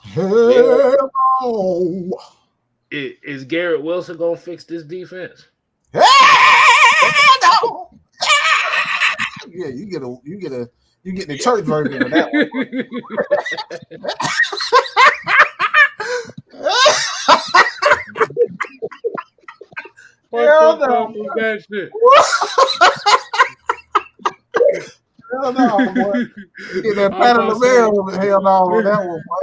Hell no. Is Garrett Wilson gonna fix this defense? Hell no. Yeah, you get the church version of that one. Hell no. That shit. Hell no, boy. Get that pat on the bell. Hell no on that one, boy.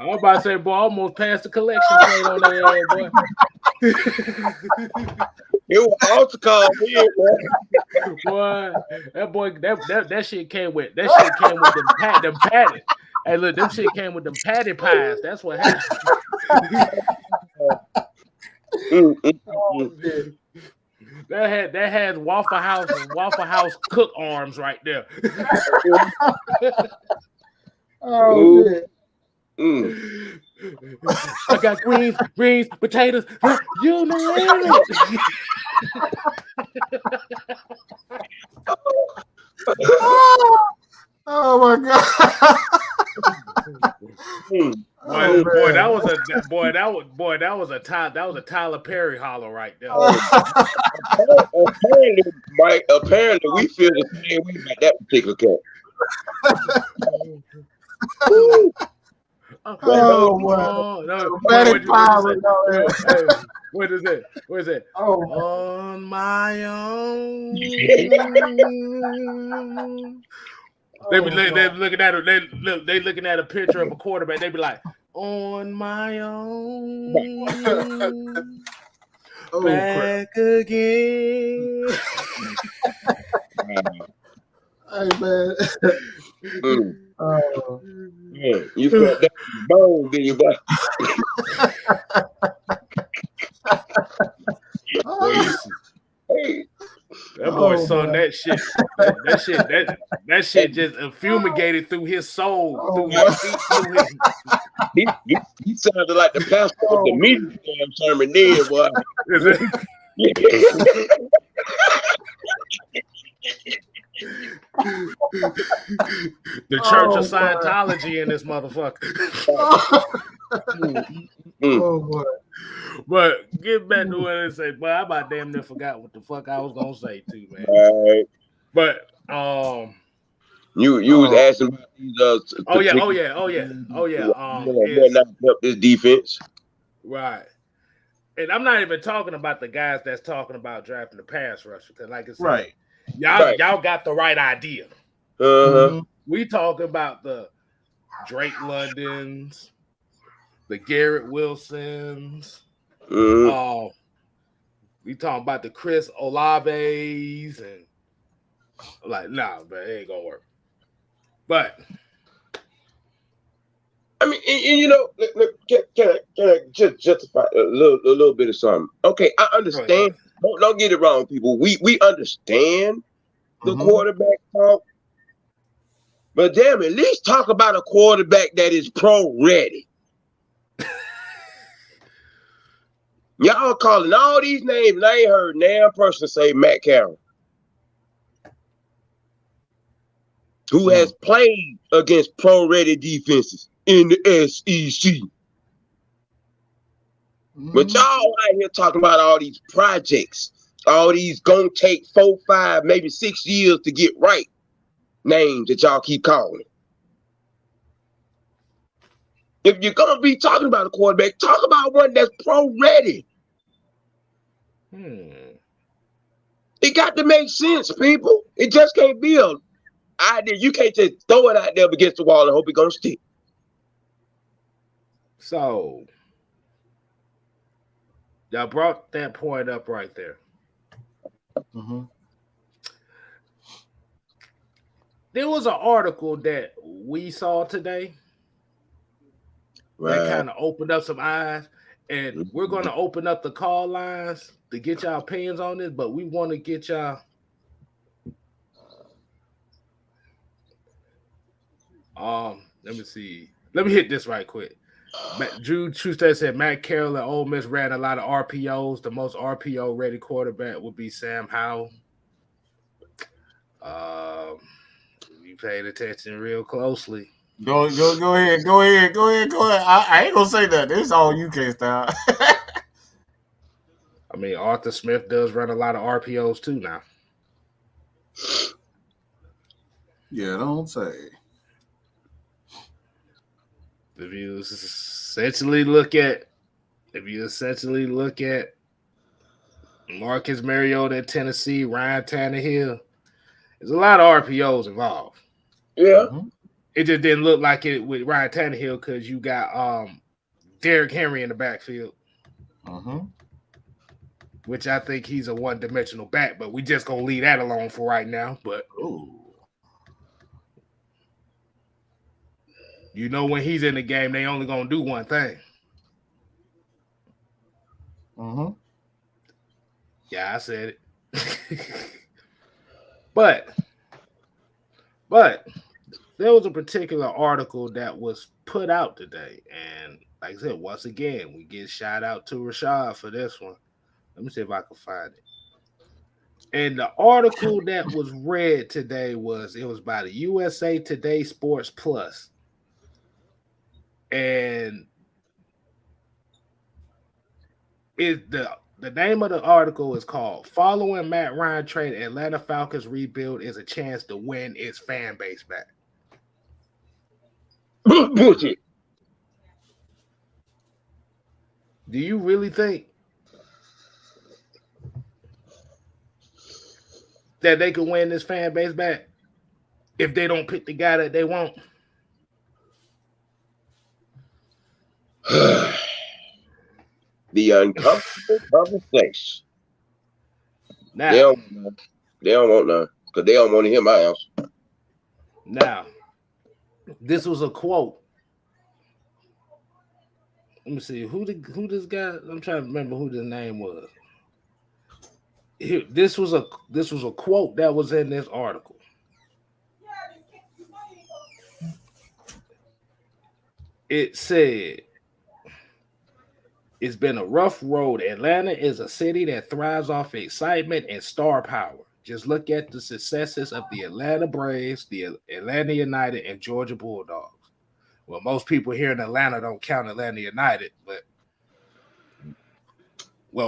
I was about to say, boy, I almost passed the collection plate on that boy. It was altar call here, boy. That shit came with them patty. Hey, look, them shit came with them patty pies. That's what happened. That had Waffle House cook arms right there. Oh shit. I got greens, potatoes, you name it. Oh my god. That was a Tyler Perry holler right there. Apparently, we feel the same way about that particular cat. What is it? What is it? On my own. They looking at they looking at a picture of a quarterback. They be like, on my own. Back again. Hey man. You felt that bone, did you, boy? That boy sung that shit. That shit just fumigated through his soul, through his feet, through his. He sounded like the pastor of the meeting sermon there, boy. Is it? The Church of Scientology in this motherfucker. Oh boy. But get back to what I say, boy. I about damn near forgot what the fuck I was gonna say too, man. Right. But you was asking about these oh yeah. Not help this defense. Right. And I'm not even talking about the guys that's talking about drafting the pass rusher, because like I said, right. Y'all got the right idea. We talk about the Drake Londons, the Garrett Wilsons. Mhm. We talking about the Chris Olaves and like, nah, but it ain't gonna work. But I mean, and can I just justify a little bit of something? Okay, I go ahead. understand. Don't get it wrong, people. We understand the quarterback talk, but damn, at least talk about a quarterback that is pro ready. Y'all calling all these names, and I ain't heard damn person say Matt Carroll, who has played against pro ready defenses in the SEC. But y'all out here talking about all these projects, all these gonna take 4, 5, maybe 6 years to get right names that y'all keep calling. If you're gonna be talking about a quarterback, talk about one that's pro ready. It got to make sense, people. It just can't be a idea. You can't just throw it out there against the wall and hope it's gonna stick. So y'all brought that point up right there. There was an article that we saw today that kind of opened up some eyes, and we're going to open up the call lines to get y'all opinions on this, but we want to get y'all let me see. Let me hit this right quick. Drew Truesdale said Matt Carroll and Ole Miss ran a lot of RPOs. The most RPO ready quarterback would be Sam Howell. We paid attention real closely. Go ahead. I ain't gonna say that. This is all you can style. I mean, Arthur Smith does run a lot of RPOs too now. Yeah, don't say. If you essentially look at Marcus Mariota at Tennessee, Ryan Tannehill, there's a lot of RPOs involved. Yeah. It just didn't look like it with Ryan Tannehill because you got Derrick Henry in the backfield. Which I think he's a one-dimensional back, but we just gonna leave that alone for right now. But you know, when he's in the game, they only gonna do one thing. Yeah, I said it. but there was a particular article that was put out today, and like I said, once again, we get shout out to Rashad for this one. Let me see if I can find it. And the article that was read today was by the USA Today Sports Plus. And the name of the article is called "Following Matt Ryan Trade, Atlanta Falcons Rebuild is a Chance to Win Its Fan Base Back." Bullshit. Do you really think that they can win this fan base back if they don't pick the guy that they want? The uncomfortable conversation. Now, they don't want none because they don't want to hear my answer. Now, this was a quote. Let me see who this guy. I'm trying to remember who the name was. This was a quote that was in this article. It said, "It's been a rough road. Atlanta is a city that thrives off excitement and star power. Just look at the successes of the Atlanta Braves, the Atlanta United, and Georgia Bulldogs." Well, most people here in Atlanta don't count Atlanta United, but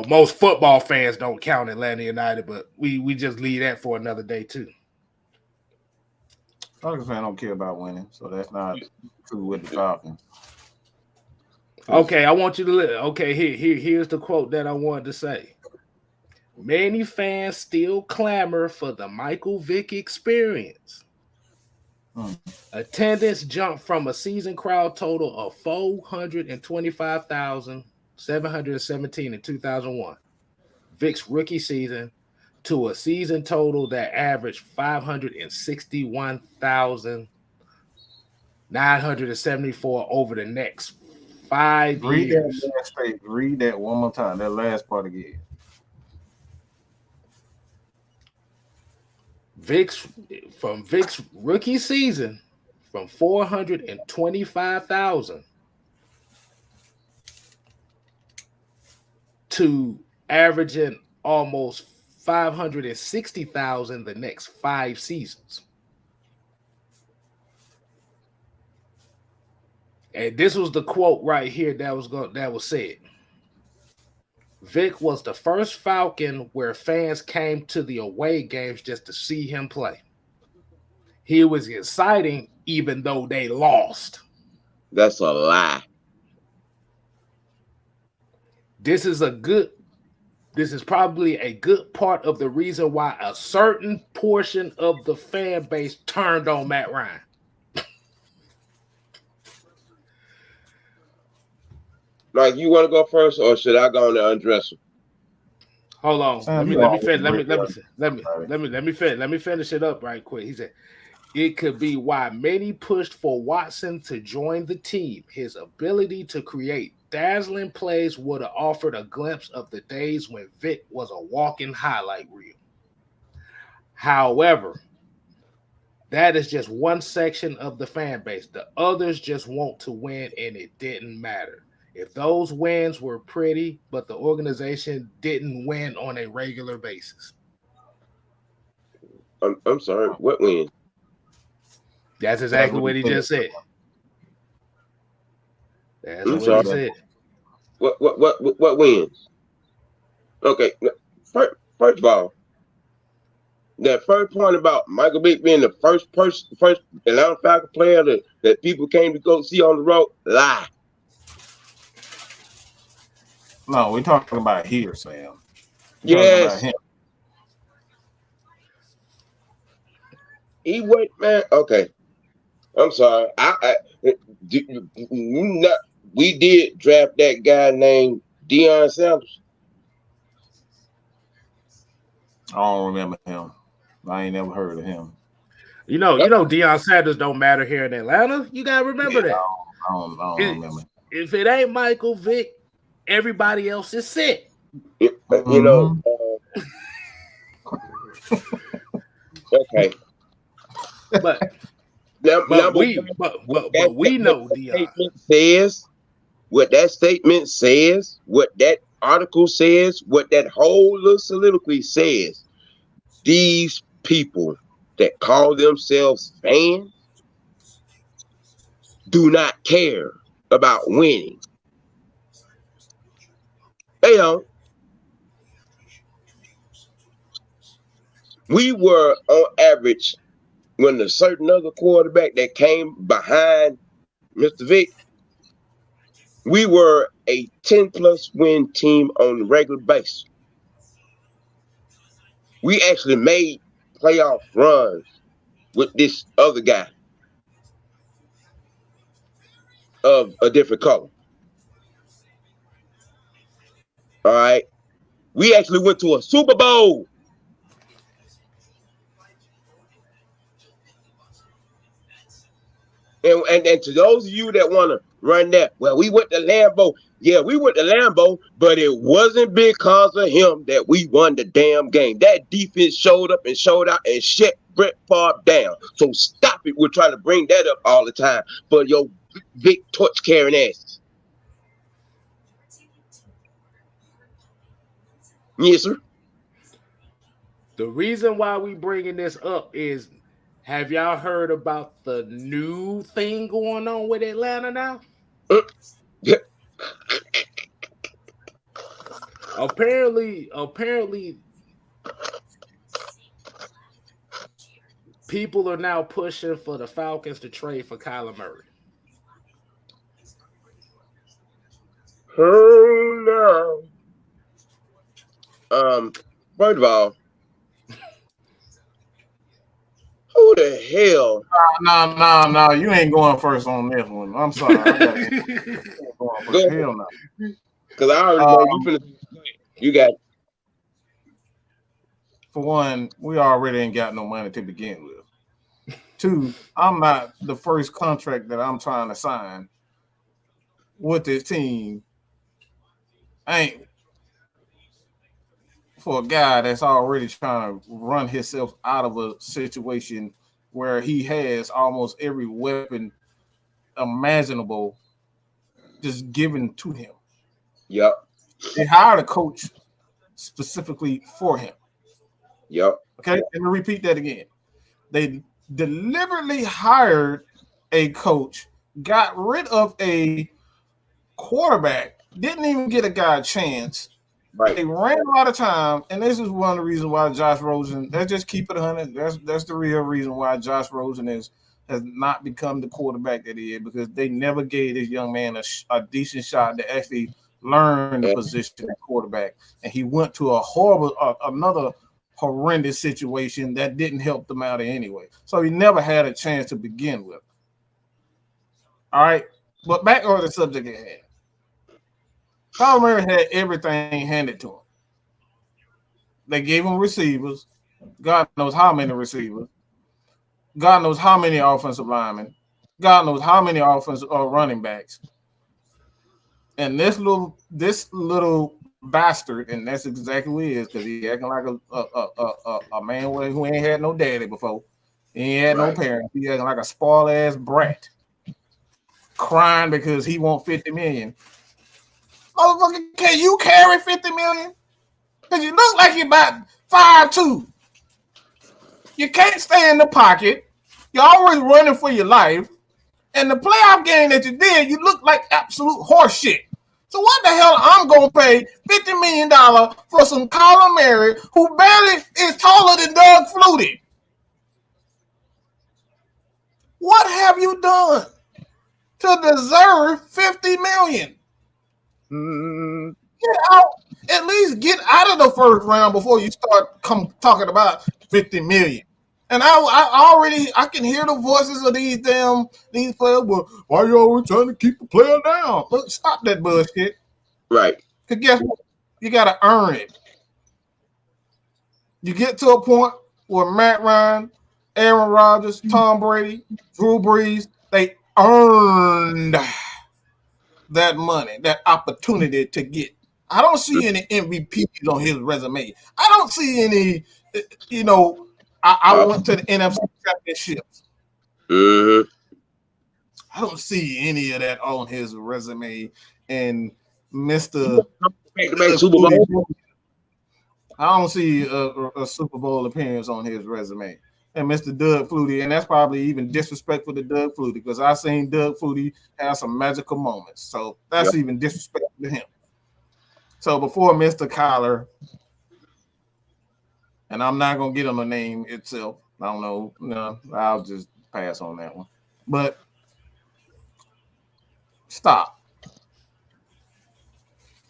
most football fans don't count Atlanta United, but we just leave that for another day too. Falcons fans don't care about winning, so that's not true with the Falcons. Okay, I want you to okay. Here's the quote that I wanted to say. "Many fans still clamor for the Michael Vick experience. Attendance jumped from a season crowd total of 425,717 in 2001, Vic's rookie season, to a season total that averaged 561,974 over the next 5 years. Read that one more time. That last part again. Vic's rookie season from 425,000 to averaging almost 560,000 the next 5 seasons. And this was the quote right here that was said. Vic was the first Falcon where fans came to the away games just to see him play. He was exciting even though they lost. That's a lie. This is probably a good part of the reason why a certain portion of the fan base turned on Matt Ryan. Like, you want to go first, or should I go on and undress him? Hold on. Let me finish it up right quick. He said, it could be why many pushed for Watson to join the team. His ability to create dazzling plays would have offered a glimpse of the days when Vic was a walking highlight reel. However, that is just one section of the fan base. The others just want to win, and it didn't matter. If those wins were pretty, but the organization didn't win on a regular basis. I'm sorry, what win? That's exactly what he just said. That's what he said. What wins? Okay, first of all, that first point about Michael Vick being the first Atlanta Falcon player that people came to go see on the road, lie. No, we're talking about here, Sam. Yes. He went, man. Okay, I'm sorry. We did draft that guy named Deion Sanders. I don't remember him. I ain't never heard of him. You know, Deion Sanders don't matter here in Atlanta. You gotta remember that. I don't remember. If it ain't Michael Vick, everybody else is sick. You know. Okay. But we know Deion. What that statement says, what that article says, what that whole little soliloquy says, these people that call themselves fans do not care about winning. They don't. We were on average, when a certain other quarterback that came behind Mr. Vick, we were a 10+ win team on a regular basis. We actually made playoff runs with this other guy of a different color. All right. We actually went to a Super Bowl. And to those of you that want to run that, well, we went to Lambeau. Yeah, we went to Lambeau, but it wasn't because of him that we won the damn game. That defense showed up and showed out and shut Brett Favre down. So stop it. We're trying to bring that up all the time for your big torch carrying asses. Yes, sir. The reason why we bringing this up is, have y'all heard about the new thing going on with Atlanta now? Apparently, people are now pushing for the Falcons to trade for Kyler Murray. Oh no. First of all, who Who the hell? No. You ain't going first on this one. I'm sorry. I got going first. Go Hell no. because I already know you finna. You got. For one, we already ain't got no money to begin with. Two, I'm not the first contract that I'm trying to sign with this team. Ain't for a guy that's already trying to run himself out of a situation where he has almost every weapon imaginable just given to him. Yep. They hired a coach specifically for him. Yep. Okay, let me repeat that again. They deliberately hired a coach, got rid of a quarterback, didn't even get a guy a chance. Right. They ran out of time, and this is one of the reasons why Josh Rosen. Let's just keep it 100. That's the real reason why Josh Rosen has not become the quarterback that he is, because they never gave this young man a decent shot to actually learn the position at quarterback, and he went to a horrible another horrendous situation that didn't help them out anyway. So he never had a chance to begin with. All right, but back on the subject at hand. Kyler Murray had everything handed to him. They gave him receivers. God knows how many receivers. God knows how many offensive linemen. God knows how many offensive running backs. And this little bastard, and that's exactly what he is, because he acting like a man who ain't had no daddy before. He ain't had no parents. He acting like a spoiled ass brat, crying because he want $50 million. Motherfucker, can you carry $50 million? Because you look like you're about 5'2". You can't stay in the pocket. You're always running for your life. And the playoff game that you did, you look like absolute horseshit. So what the hell I'm going to pay $50 million for some Kyler Murray who barely is taller than Doug Flutie? What have you done to deserve $50 million? Get out. At least get out of the first round before you start talking about $50 million. And I can hear the voices of these players. Well, why are you always trying to keep the player down? Look, stop that bullshit. Right. Because guess what? You got to earn it. You get to a point where Matt Ryan, Aaron Rodgers, Tom Brady, Drew Brees, they earned that money, that opportunity to get. I don't see any MVPs on his resume. I don't see any, I went to the NFC championships. Mm-hmm. I don't see any of that on his resume. And Mr. Super Bowl. I don't see a Super Bowl appearance on his resume. And Mr. Doug Flutie, and that's probably even disrespectful to Doug Flutie, because I've seen Doug Flutie have some magical moments. So that's even disrespectful to him. So before Mr. Kyler, and I'm not going to get on the name itself. I don't know. No, I'll just pass on that one. But stop.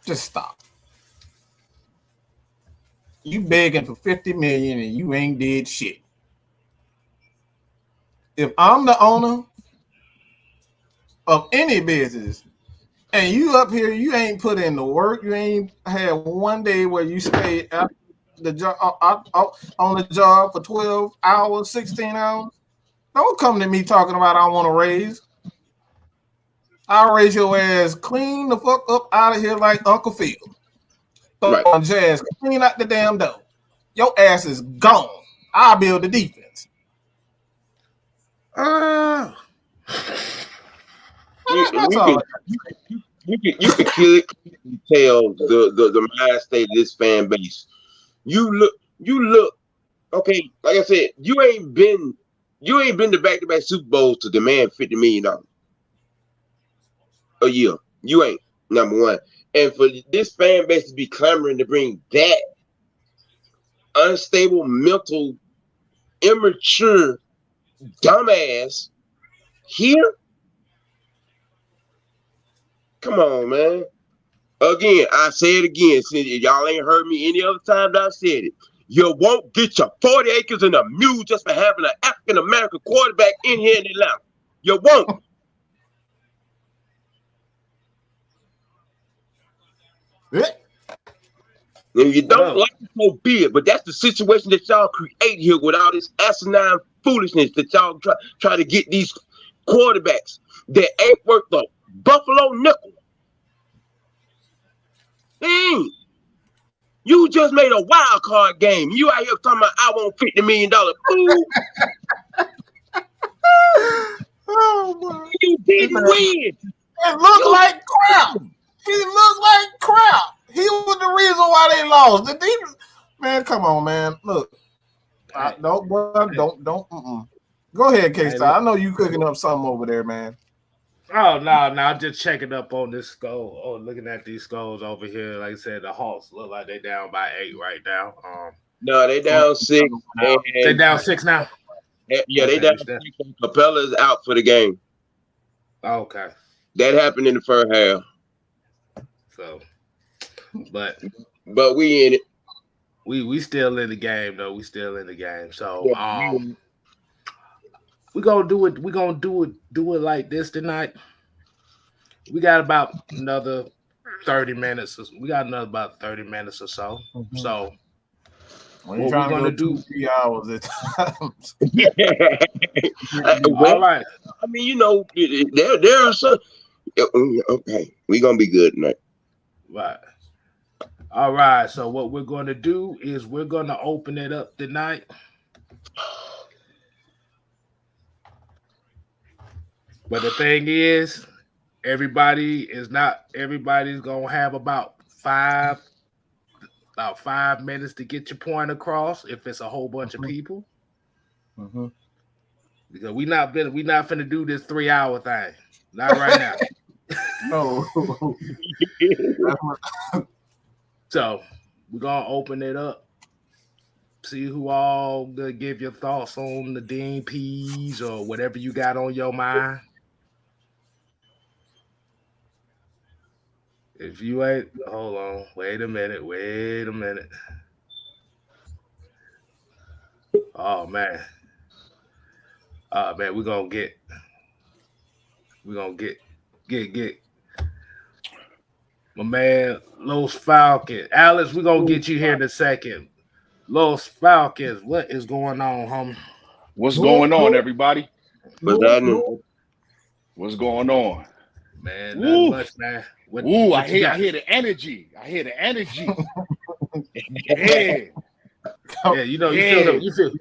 Just stop. You begging for $50 million and you ain't did shit. If I'm the owner of any business and you up here, you ain't put in the work, you ain't had one day where you stayed at the job on the job for 12 hours, 16 hours, don't come to me talking about I want to raise. I'll raise your ass clean the fuck up out of here like Uncle Phil. Right. Jazz, clean out the damn door. Your ass is gone. I'll build the defense. You can clearly tell the mind state of this fan base. You look. Okay, like I said, you ain't been to back-to-back Super Bowls to demand $50 million a year. You ain't, number one. And for this fan base to be clamoring to bring that unstable, mental, immature, dumbass here, come on, man. Again, I say it again. Since y'all ain't heard me any other time that I said it. You won't get your 40 acres and a mule just for having an African American quarterback in here in Atlanta. You won't. And you don't like it, so be it. But that's the situation that y'all create here with all this asinine foolishness that y'all try to get these quarterbacks that ain't worth the Buffalo nickel. Dang. You just made a wild card game. You out here talking about I want $50 million. Fool. Oh boy. You didn't win. It looked like crap. He looked like crap. He was the reason why they lost. The defense, man, come on, man. Look, don't. Go ahead, K-Star. I know you cooking up something over there, man. Oh no, I'm just checking up on this score. Oh, looking at these scores over here. Like I said, the Hawks look like they down by 8 right now. No, they down 6. They down 6 now. Yeah, they down 6. Capella's out for the game. Okay, that happened in the first half. So, but we in it. We still in the game though. We still in the game. So we gonna do it. We gonna do it like this tonight. We got about another 30 minutes. We got another about 30 minutes or so. Mm-hmm. So what we're gonna do 3 hours at times. All right. I mean, you know, there are some. Okay, we gonna be good tonight. Right. All right. So what we're gonna do is we're gonna open it up tonight. But the thing is, everybody's gonna have about 5 minutes to get your point across if it's a whole bunch of people. Mm-hmm. Because we not finna do this 3-hour thing. Not right now. No. So we're gonna open it up. See who all gonna give your thoughts on the Dean Pees or whatever you got on your mind. If you ain't, hold on, wait a minute. Oh man, we're gonna get my man Los Falcons. Alex, we're gonna get you here in a second. Los Falcons, what is going on, homie? What's going on, everybody? What's happening? What's going on? Man, nothing much, man. What I hear the energy. Yeah. Yeah, you know, you feel the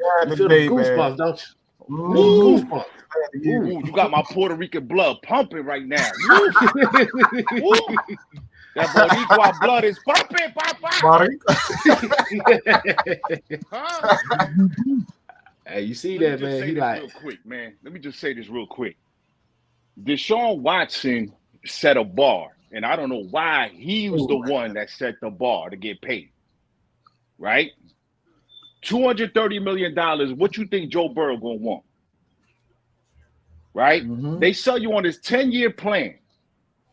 goosebumps, don't you? Goosebumps. Ooh, you got my Puerto Rican blood pumping right now. That Boricua blood is pumping, Papa. Hey, you see that, man? He like real quick, man. Let me just say this real quick. Deshaun Watson set a bar, and I don't know why he was the one that set the bar to get paid. Right? $230 million. What you think Joe Burrow gonna want? Right? Mm-hmm. They sell you on this 10-year plan.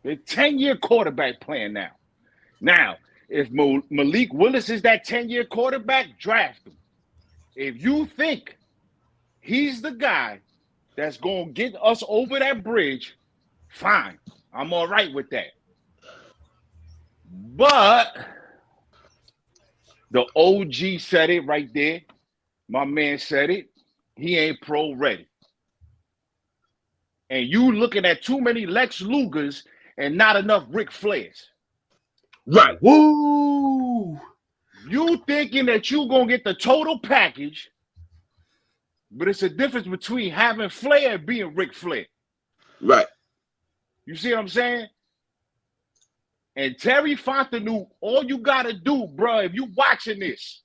The 10-year quarterback plan now. Now, if Malik Willis is that 10-year quarterback, draft him. If you think he's the guy that's going to get us over that bridge, fine. I'm all right with that. But the OG said it right there. My man said it. He ain't pro ready. And you looking at too many Lex Lugers and not enough Ric Flairs. Right. Woo! You thinking that you going to get the total package, but it's a difference between having Flair and being Ric Flair. Right. You see what I'm saying? And Terry Fontenot, all you got to do, bro, if you watching this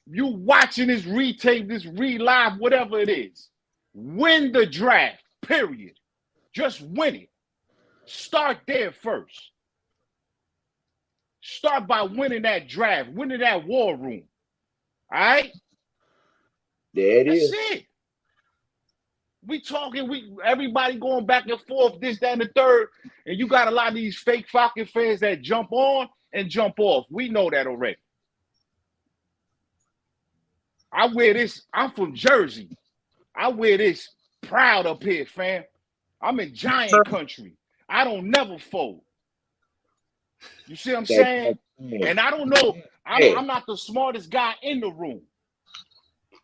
retape, this relive, whatever it is, win the draft, period. Just win it. Start there first. Start by winning that draft, winning that war room. All right? There it is. That's it. We talking, everybody going back and forth, this, that, and the third, and you got a lot of these fake Falcon fans that jump on and jump off. We know that already. I wear this. I'm from Jersey. I wear this proud up here, fam. I'm in giant country. I don't never fold. You see what I'm saying? And I don't know. I'm not the smartest guy in the room,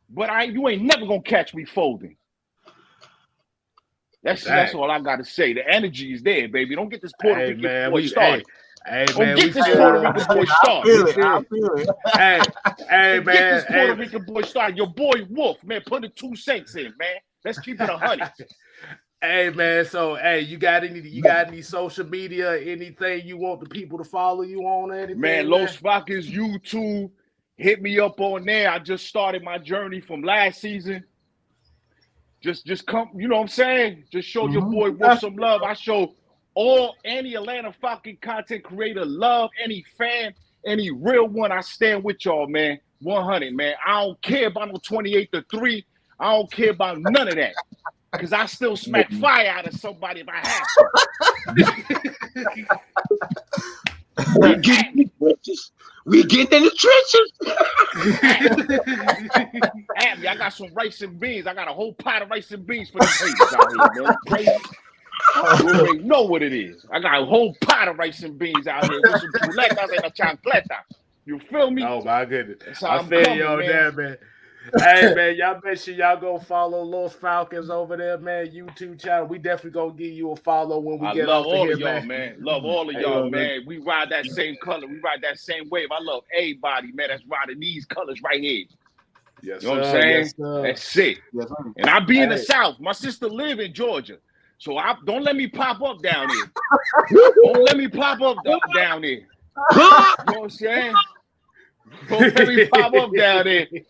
but you ain't never gonna catch me folding. That's all I gotta say. The energy is there, baby. Don't get this Puerto Rican boy started. Don't get this Puerto Rican boy started. I feel it. Hey, man. Get this Puerto Rican boy started. Your boy Wolf, man, put the 2 cents in, man. Let's keep it 100. Hey, man. So, hey, you got any social media, anything you want the people to follow you on? Or anything, man, Los Falcons YouTube. Hit me up on there. I just started my journey from last season. Just come, you know what I'm saying? Just show your boy Wolf some love. I show any Atlanta Falcon content creator love, any fan, any real one. I stand with y'all, man. 100, man. I don't care about no 28-3. I don't care about none of that. Because I still smack fire out of somebody if I have to. We get in the trenches. I got some rice and beans. I got a whole pot of rice and beans for the haters out here, man. You already know what it is. I got a whole pot of rice and beans out here with some chuletas and a chancleta. You feel me? Oh my goodness. I feel you on that, man. Hey, man, y'all make sure y'all go follow Los Falcons over there, man. YouTube channel. We definitely gonna give you a follow when we get off of here, man. Love all of y'all, man. We ride that same color. We ride that same wave. I love everybody, man, that's riding these colors right here. Yes, you know what I'm saying? Yes, that's it. Yes, and I be in the South. My sister live in Georgia. So don't let me pop up down here. Don't let me pop up down here. You know what I'm saying? Don't let me pop up down there. Hey,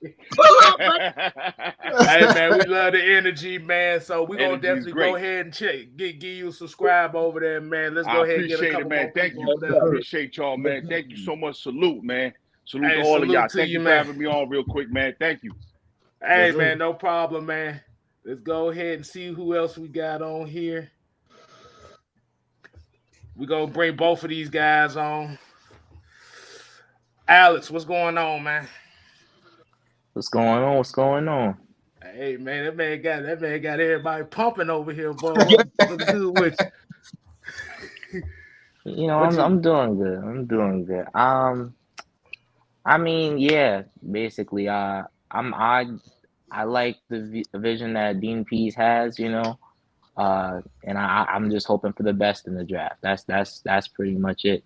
man, we love the energy, man. So we're going to definitely go ahead and give you a subscribe over there, man. Let's go ahead and get a couple man. more Thank you. Appreciate y'all, man. Thank you so much. Salute, man. Salute to all of y'all. Thank you for having me on real quick, man. Thank you. Hey, man, no problem, man. Let's go ahead and see who else we got on here. We're going to bring both of these guys on. Alex, what's going on, man? What's going on? What's going on? Hey, man, that man got everybody pumping over here, boy. What's good with you? You know, I'm doing good. I'm doing good. I mean, yeah, basically, I like the vision that Dean Pees has, you know, and I'm just hoping for the best in the draft. That's pretty much it.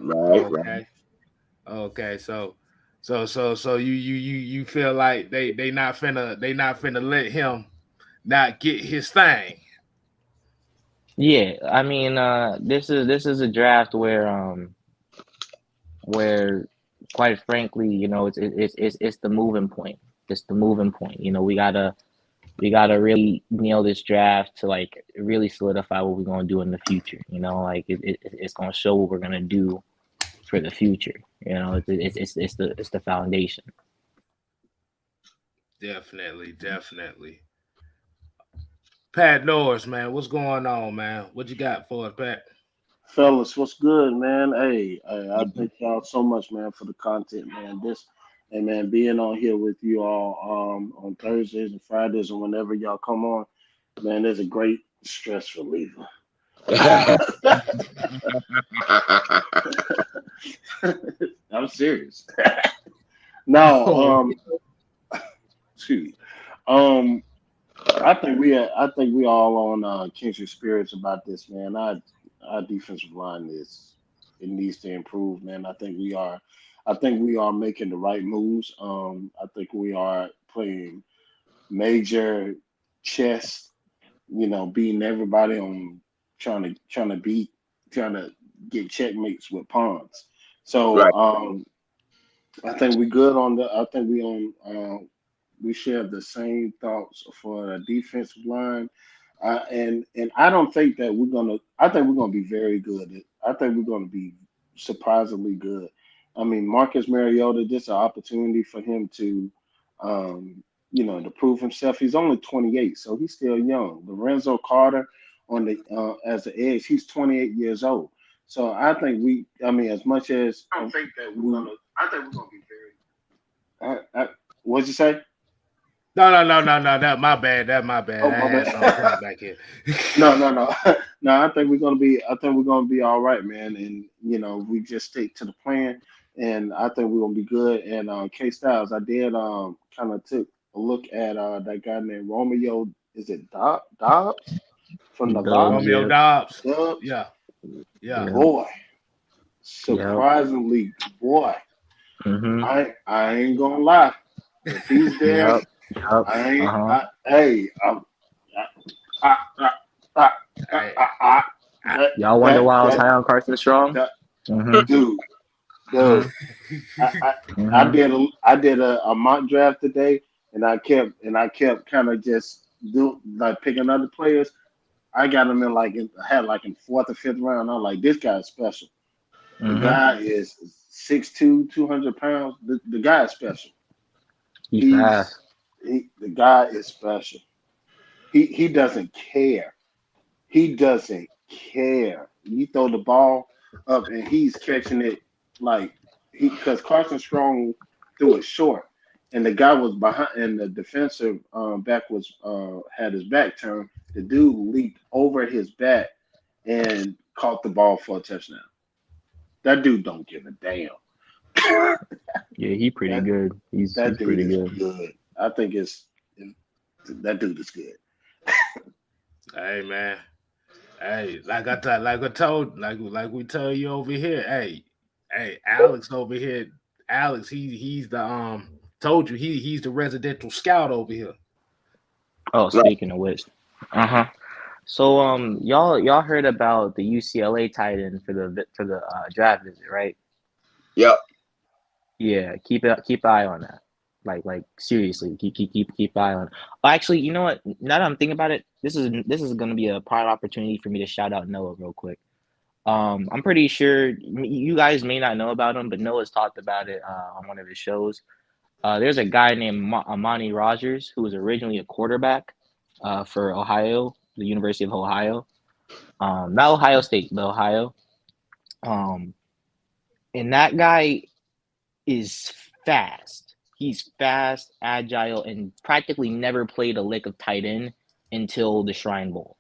Right. Okay. So you feel like they not finna let him not get his thing. Yeah, I mean, this is a draft where quite frankly, you know, it's the moving point. It's the moving point. You know, we gotta really nail this draft to like really solidify what we're gonna do in the future. You know, like it's gonna show what we're gonna do for the future. You know, it's the foundation. Definitely. Pat Norris, man, what's going on, man? What you got for us, Pat? Fellas, what's good, man? Hey, I thank y'all so much, man, for the content, man. Man, being on here with you all on Thursdays and Fridays and whenever y'all come on, man, there's a great stress reliever. I'm serious. No, shoot. I think we all on kindred spirits about this, man. Our defensive line needs to improve, man. I think we are making the right moves. I think we are playing major chess, you know, beating everybody on trying to get checkmates with pawns. So Right. I think we good on the. I think we share the same thoughts for the defensive line, and I don't think that we're gonna. I think we're gonna be very good. I think we're gonna be surprisingly good. I mean, Marcus Mariota. This is an opportunity for him to, you know, to prove himself. He's only 28, so he's still young. Lorenzo Carter on the as the edge, he's 28 years old. So I think as much as I think that I think we're gonna be very. What'd you say? No. That my bad. That my bad. Oh, I my had something playing bad. back here. No. No, I think we're gonna be. I think we're gonna be all right, man. And we just stick to the plan, and I think we're gonna be good. And K Styles, I did kind of took a look at that guy named Romeo. Is it Dobbs from Nevada? Dubs, Romeo yeah, Dobbs. Dubs, Yeah. Yeah. yeah, boy. yep. Surprisingly, boy. Mm-hmm. I ain't gonna lie. If he's there, Yep. Yep. I ain't. Uh-huh. Hey, I, I, I, Hey, that Y'all wonder why I was that high on Carson Strong? that Mm-hmm. dude, Mm-hmm. dude. I, I, I Mm-hmm. did a mock draft today, and I kept kind of just picking other players. I got him in in fourth or fifth round. I'm like, this guy's special. The Mm-hmm. guy is 6'2", 200 pounds. The guy is special. He fast. The guy is special. He doesn't care. He doesn't care. You throw the ball up and he's catching it like because Carson Strong threw it short, and the guy was behind, and the defensive back was had his back turned. The dude leaped over his back and caught the ball for a touchdown. That dude don't give a damn. Yeah, he pretty that good. He's that dude pretty is good. good. I think that dude is good. hey man. Hey, like we told you over here. Hey, Alex over here. Alex, he's the told you he's the residential scout over here. Oh, Right. speaking of which, uh-huh. So y'all heard about the UCLA tight end for the draft visit, right? Yep. Yeah, keep an eye on that. Like seriously, keep eye on. Oh, actually, you know what? Now that I'm thinking about it, this is gonna be a prime opportunity for me to shout out Noah real quick. I'm pretty sure you guys may not know about him, but Noah's talked about it on one of his shows. There's a guy named Amani Rogers who was originally a quarterback for Ohio, the University of Ohio. Not Ohio State, but Ohio. Um, and that guy is fast. He's fast, agile, and practically never played a lick of tight end until the Shrine Bowl.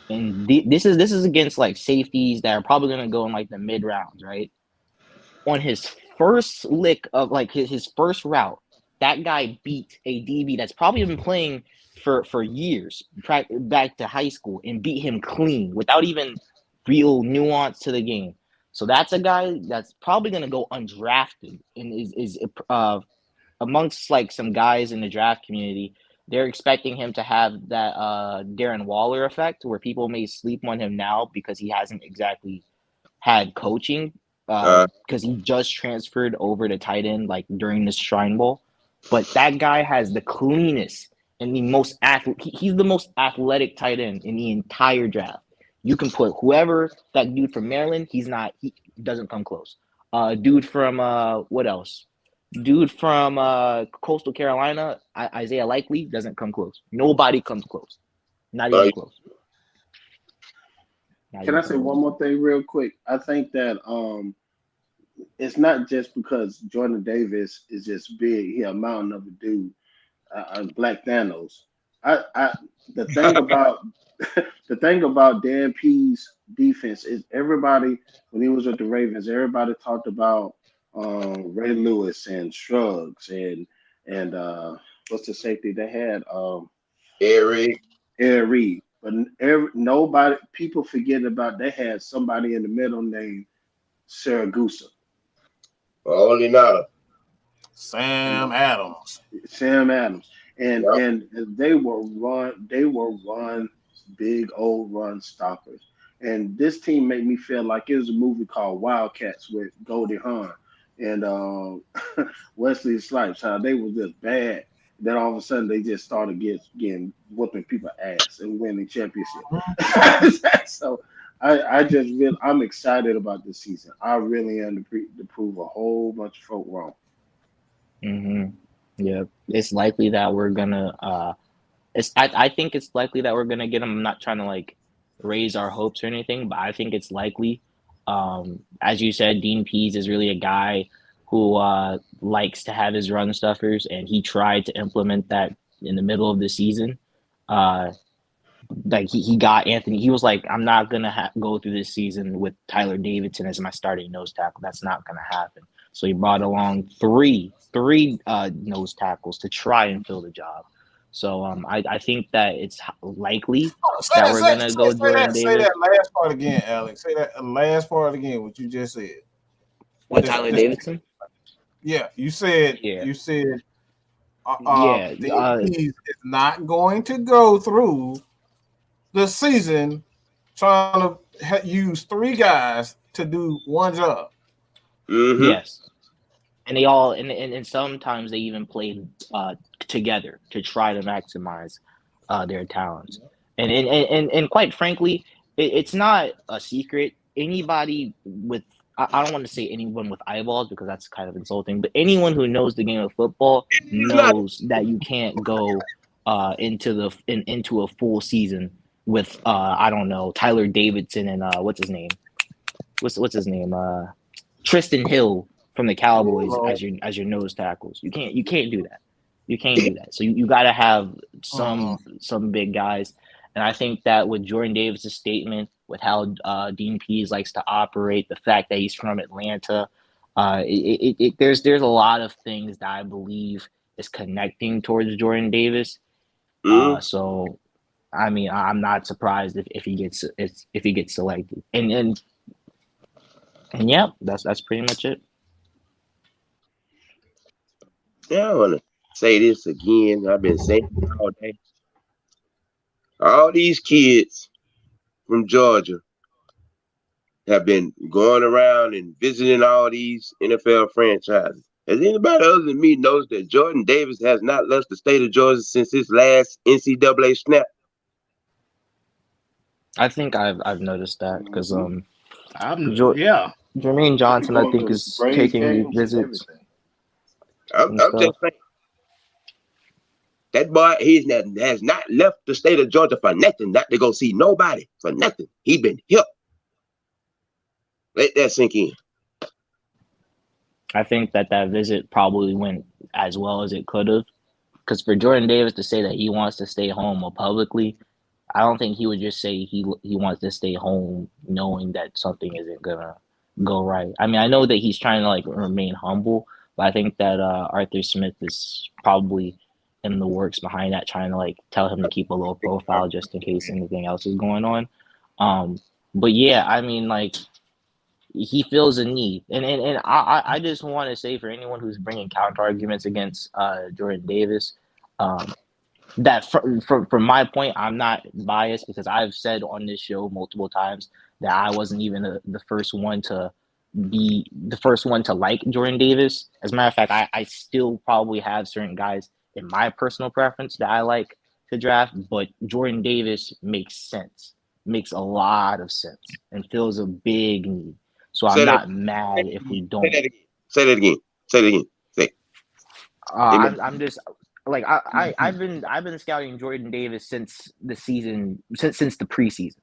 And this is against like safeties that are probably gonna go in like the mid rounds, right? On his first lick of like his first route, that guy beat a DB that's probably been playing for years back to high school and beat him clean without even real nuance to the game. So that's a guy that's probably going to go undrafted and is amongst like some guys in the draft community. They're expecting him to have that Darren Waller effect where people may sleep on him now because he hasn't exactly had coaching because he just transferred over to tight end like during this Shrine Bowl. But that guy has the cleanest and the most he's the most athletic tight end in the entire draft. You can put whoever that dude from Maryland, he doesn't come close. Dude from what else? Dude from Coastal Carolina, Isaiah Likely doesn't come close. Nobody comes close. Not even close. Can I say one more thing real quick? I think that it's not just because Jordan Davis is just big. He a mountain of a dude, Black Thanos. The thing about the thing about Dan Pees defense is everybody when he was with the Ravens, everybody talked about Ray Lewis and Shrugs and what's the safety they had? Eric. Ed Reed. But nobody, people forget about they had somebody in the middle named Saragusa. Only nada. Sam Adams. Sam Adams. And Yep. and they were run big old run stoppers. And this team made me feel like it was a movie called Wildcats with Goldie Hawn and Wesley Snipes, how they were just bad. Then all of a sudden they just started getting whooping people ass and winning championship. So I'm excited about this season. I really am to prove a whole bunch of folk wrong. Mm-hmm. Yeah, it's likely that we're gonna. I think it's likely that we're gonna get him. I'm not trying to like raise our hopes or anything, but I think it's likely. As you said, Dean Pees is really a guy who likes to have his run stuffers, and he tried to implement that in the middle of the season. Like he got Anthony. He was like, I'm not gonna go through this season with Tyler Davidson as my starting nose tackle. That's not gonna happen. So he brought along three nose tackles to try and fill the job. So I think that it's likely that we're gonna go Jordan Davis. Say that last part again, Alex. Say that last part again. What you just said. What, Tyler Davidson? Yeah, you said. Yeah. You said. Yeah. He's not going to go through the season trying to use three guys to do one job. Mm-hmm. Yes. And they all and sometimes they even played together to try to maximize their talents. And quite frankly, it's not a secret. Anybody with I don't want to say anyone with eyeballs because that's kind of insulting, but anyone who knows the game of football knows that you can't go into a full season with I don't know, Tyler Davidson and what's his name? What's his name? Tristan Hill from the Cowboys as your nose tackles. You can't do that. You can't do that. So you got to have some big guys. And I think that with Jordan Davis' statement, with how Dean Pees likes to operate, the fact that he's from Atlanta, there's a lot of things that I believe is connecting towards Jordan Davis. So I mean, I'm not surprised if he gets selected. And yeah, that's pretty much it. Yeah, I want to say this again. I've been saying it all day. All these kids from Georgia have been going around and visiting all these NFL franchises. Has anybody other than me knows that Jordan Davis has not left the state of Georgia since his last NCAA snap? I think I've noticed that because yeah. Jermaine Johnson I think is taking visits. I'm just saying. That boy, has not left the state of Georgia for nothing, not to go see nobody for nothing. He been here. Let that sink in. I think that visit probably went as well as it could have. Because for Jordan Davis to say that he wants to stay home publicly, I don't think he would just say he wants to stay home knowing that something isn't gonna go right. I mean, I know that he's trying to like remain humble, but I think that Arthur Smith is probably in the works behind that, trying to like tell him to keep a low profile just in case anything else is going on. But yeah, I mean, like he feels a need, and I just want to say for anyone who's bringing counter arguments against Jordan Davis, that from my point, I'm not biased because I've said on this show multiple times that I wasn't even the first one to be the first one to like Jordan Davis. As a matter of fact, I still probably have certain guys in my personal preference that I like to draft, but Jordan Davis makes sense, makes a lot of sense, and fills a big need. So I'm not mad if we don't. Say that again. Say it again. Say. I'm just like I've been scouting Jordan Davis since the season, since the preseason.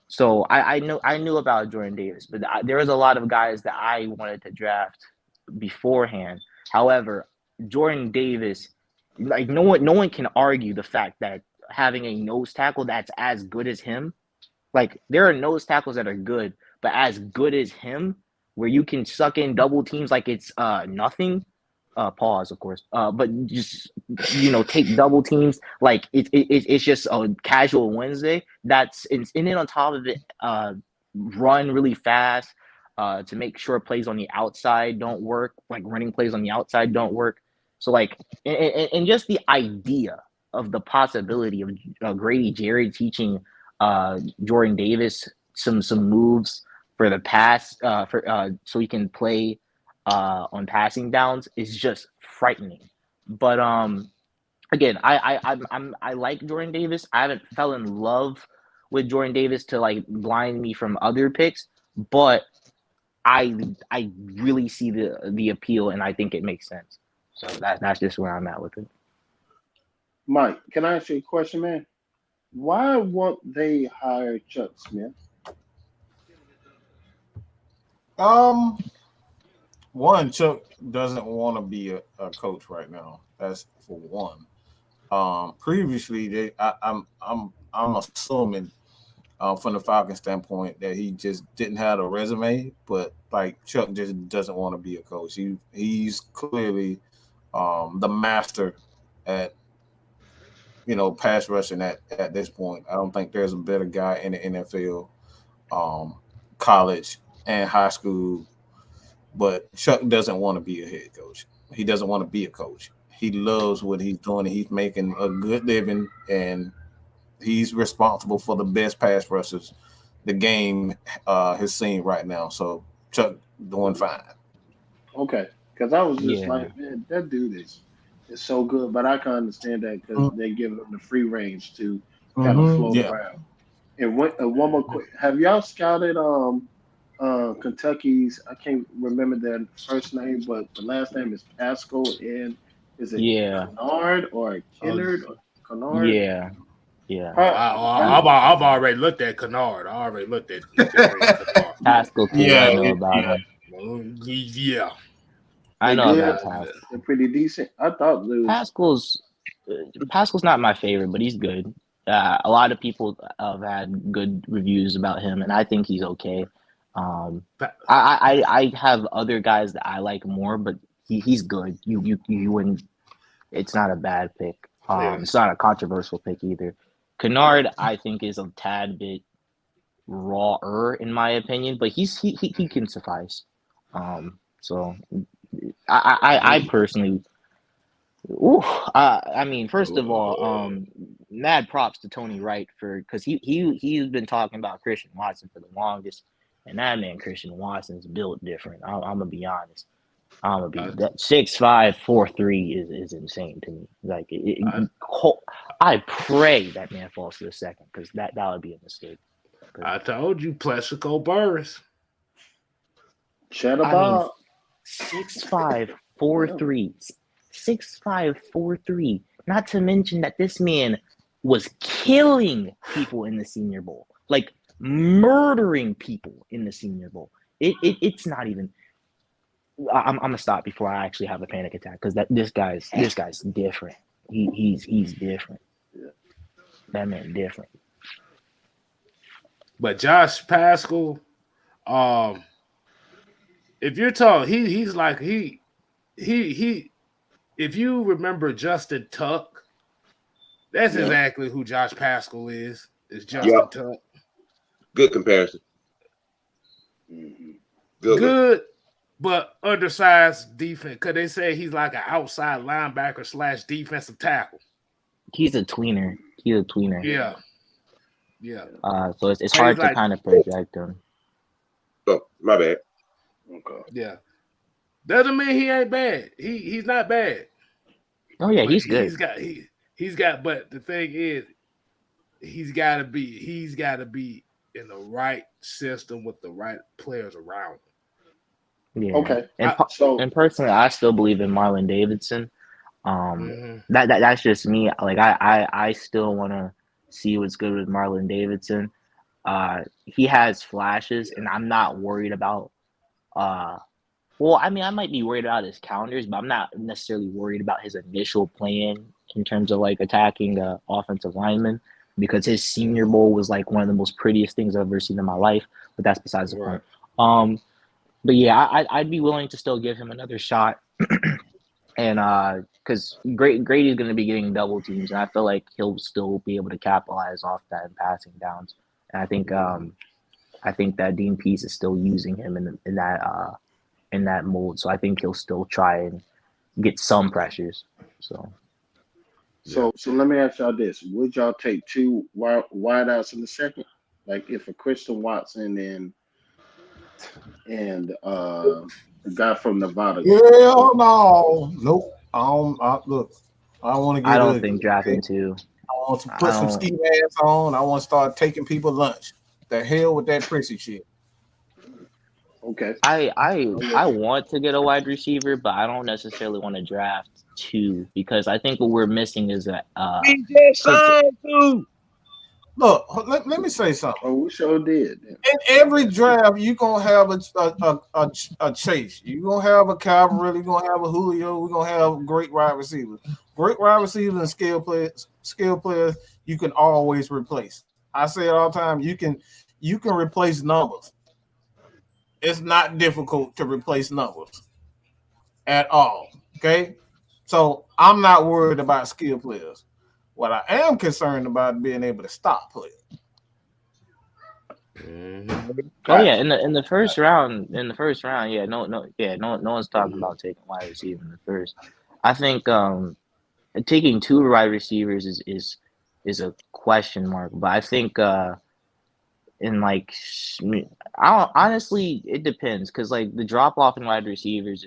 So I knew about Jordan Davis, but there was a lot of guys that I wanted to draft beforehand. However, Jordan Davis, like no one can argue the fact that having a nose tackle that's as good as him, like there are nose tackles that are good, but as good as him, where you can suck in double teams like it's nothing. Pause, of course. But just take double teams like it's just a casual Wednesday. And then on top of it, run really fast to make sure plays on the outside don't work. Like running plays on the outside don't work. So like, and just the idea of the possibility of Grady Jarrett teaching Jordan Davis some moves for the pass so he can play on passing downs is just frightening. But again, I like Jordan Davis. I haven't fell in love with Jordan Davis to like blind me from other picks, but I really see the appeal and I think it makes sense. So that's just where I'm at with it. Mike, can I ask you a question, man? Why won't they hire Chuck Smith? One, Chuck doesn't want to be a coach right now. That's for one. Previously, I'm assuming from the Falcons standpoint that he just didn't have a resume, but like Chuck just doesn't want to be a coach. He's clearly the master at pass rushing at this point. I don't think there's a better guy in the NFL, um, college and high school. But Chuck doesn't want to be a head coach. He doesn't want to be a coach. He loves what he's doing. He's making a good living, and he's responsible for the best pass rushers the game has seen right now. So Chuck doing fine. Okay, because I was just Yeah. like, man, that dude is so good, but I can understand that because they give him the free range to kind of float Yeah. around. And one more quick, have y'all scouted Kentucky's? I can't remember their first name, but the last name is Pascal, and is it Yeah. Kennard or Oh, Kennard or Kennard? Yeah. Yeah. I've already looked at Kennard. I already looked at Kennard. Pascal too. Yeah, I know about him. Yeah. I They know good. about Pascal. They're pretty decent. I thought it was Pascal's not my favorite, but he's good. A lot of people have had good reviews about him, and I think he's okay. I have other guys that I like more, but he's good. You wouldn't. It's not a bad pick. Yeah. It's not a controversial pick either. Kennard, I think, is a tad bit rawer in my opinion, but he can suffice. So I personally. Ooh, I mean, first of all, mad props to Tony Wright because he's been talking about Christian Watson for the longest, and that man Christian Watson's built different. I'm gonna be honest. That 6'5", 4'3" is insane to me. Like I pray that man falls to the second because that would be a mistake. I told you, Plexico Burris. Shut up. I mean, 6'5", 4'3". 6'5", 4'3". Not to mention that this man was killing people in the Senior Bowl, like murdering people in the Senior Bowl. It's not even. I'm gonna stop before I actually have a panic attack because this guy's different. He's different. That man different. But Josh Pascal, if you're talking, he's like he. If you remember Justin Tuck, that's exactly who Josh Pascal is. Is Justin Tuck. Good comparison. Good, but undersized defense. Because they say he's like an outside linebacker / defensive tackle. He's a tweener. Yeah. So it's hard to kind of project him. Oh, my bad. Okay. Yeah. Doesn't mean he ain't bad. He's not bad. Oh yeah, he's good. He's got. But the thing is, he's got to be in the right system with the right players around him. Yeah. Okay. And personally, I still believe in Marlon Davidson. That's just me. Like I still want to see what's good with Marlon Davidson. He has flashes, and I'm not worried about. Well, I mean, I might be worried about his counters, but I'm not necessarily worried about his initial plan in terms of like attacking the offensive lineman because his Senior Bowl was like one of the most prettiest things I've ever seen in my life. But that's besides the point. But yeah, I'd be willing to still give him another shot, and because Grady's going to be getting double teams, and I feel like he'll still be able to capitalize off that in passing downs. And I think that Dean Pees is still using him in that mold. So I think he'll still try and get some pressures. So let me ask y'all this: would y'all take two wideouts in the second? Like if a Christian Watson and the guy from Nevada? Hell no, nope. Look. I want to get. I don't think drafting two. I want to put some ski masks on. I want to start taking people lunch. The hell with that prissy shit. Okay. I want to get a wide receiver, but I don't necessarily want to draft two because I think what we're missing is that Look, let me say something. Oh, we sure did. In every draft, you're gonna have a chase. You're gonna have a Calvary, you're gonna have a Julio, we're gonna have great wide receivers. Great wide receivers and skill players you can always replace. I say it all the time, you can replace numbers. It's not difficult to replace numbers at all. Okay. So I'm not worried about skill players. What I am concerned about being able to stop players. Oh yeah, in the first round, yeah, no one's talking about taking wide receiver in the first. I think taking two wide receivers is a question mark, but I think in like I don't, honestly it depends because like the drop off in wide receivers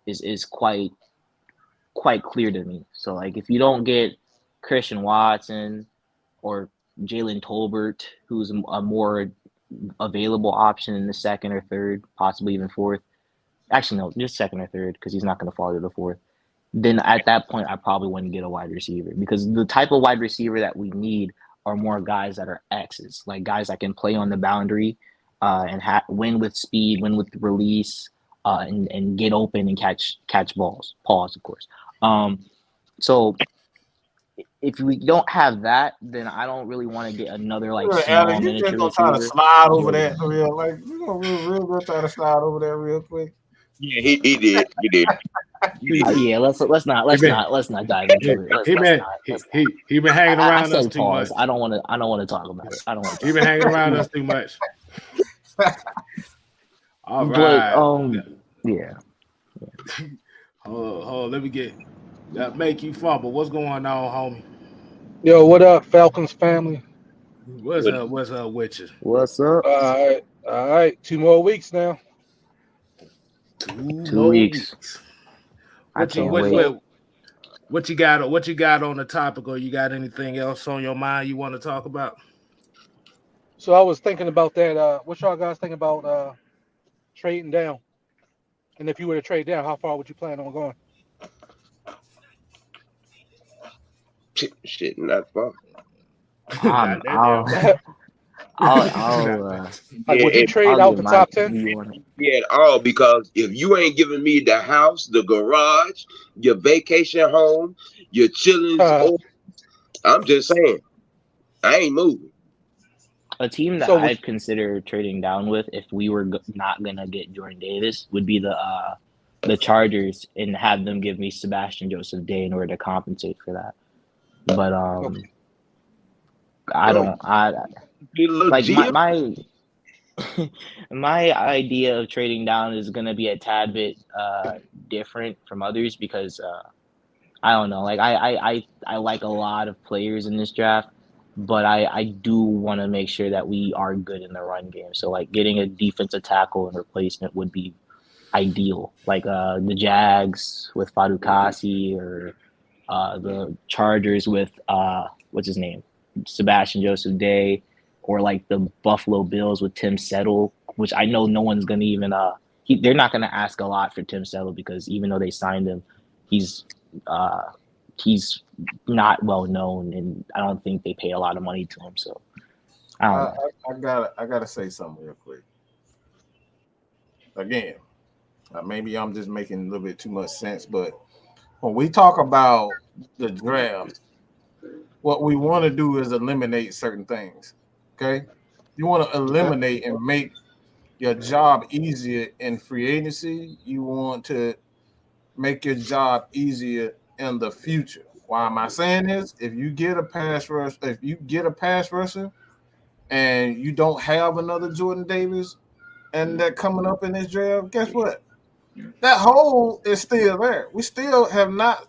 is quite clear to me. So like if you don't get Christian Watson or Jalen Tolbert, who's a more available option in the second or third, possibly even fourth. Actually, no, just second or third because he's not going to fall to the fourth. Then at that point, I probably wouldn't get a wide receiver because the type of wide receiver that we need are more guys that are X's, like guys that can play on the boundary and win with speed, win with release, and get open and catch balls. Pause, of course. So if we don't have that, then I don't really want to get another like small You just miniature gonna try to receiver. slide over that real like you gonna real good try to slide over that real quick. Yeah, he did. He did. Yeah, let's not dive into it. He been hanging I around us said too pause. much. I don't want to talk about it. I don't want to. He been hanging around us too much. All But right. yeah. Hold on, let me get that make you fumble. What's going on, homie? Yo, what up, Falcons family? What's up with you? What's up? All right. 2 more weeks now. 2 2 more weeks. I can't wait. What you got on the topic, or you got anything else on your mind you want to talk about? So I was thinking about that. What y'all guys think about trading down? And if you were to trade down, how far would you plan on going? Shit, not far. Not that damn Like, I'll would you trade out the top 10? Yeah, at all, because if you ain't giving me the house, the garage, your vacation home, your chillings, I'm just saying, I ain't moving. A team that I'd consider trading down with if we were not gonna get Jordan Davis would be the Chargers and have them give me Sebastian Joseph Day in order to compensate for that. But I don't. Like my my idea of trading down is gonna be a tad bit different from others because I don't know. Like I like a lot of players in this draft, but I do want to make sure that we are good in the run game. So like getting a defensive tackle and replacement would be ideal. Like the Jags with Fadukasi or the Chargers with what's his name? Sebastian Joseph Day, or like the Buffalo Bills with Tim Settle, which I know no one's gonna even they're not gonna ask a lot for Tim Settle because even though they signed him, he's not well known, and I don't think they pay a lot of money to him. So I gotta say something real quick. Again, maybe I'm just making a little bit too much sense, but when we talk about the draft, what we want to do is eliminate certain things. Okay, you want to eliminate and make your job easier in free agency. You want to make your job easier in the future. Why am I saying this? If you get a pass rusher, and you don't have another Jordan Davis, and that coming up in this draft, guess what? That hole is still there. We still have not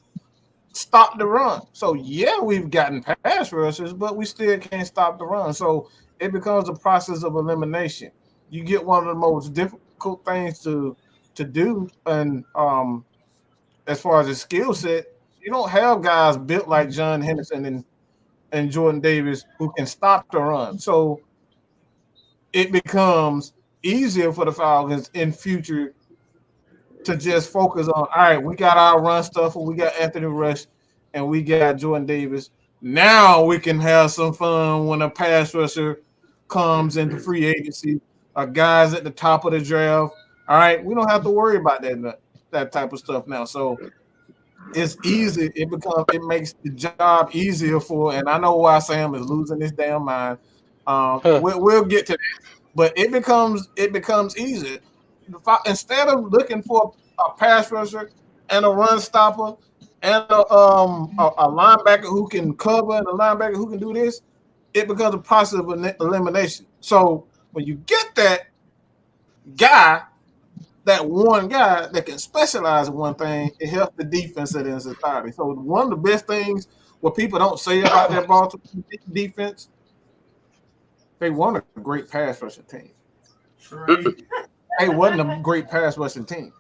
stopped the run. So yeah, we've gotten pass rushers, but we still can't stop the run. So it becomes a process of elimination. You get one of the most difficult things to do, and as far as the skill set, you don't have guys built like John Henderson and Jordan Davis who can stop the run. So it becomes easier for the Falcons in future to just focus on, all right, we got our run stuff, and we got Anthony Rush, and we got Jordan Davis. Now we can have some fun when a pass rusher comes into free agency. Guys at the top of the draft. All right, we don't have to worry about that type of stuff now. So it's easy. It makes the job easier for. And I know why Sam is losing his damn mind. We'll get to that, but it becomes easier. Instead of looking for a pass rusher and a run stopper and a linebacker who can cover and a linebacker who can do this, it becomes a process of elimination. So when you get that one guy that can specialize in one thing, it helps the defense in its entirety. So one of the best things what people don't say about their Baltimore defense, they weren't a great pass rushing team. They wasn't a great pass rushing team.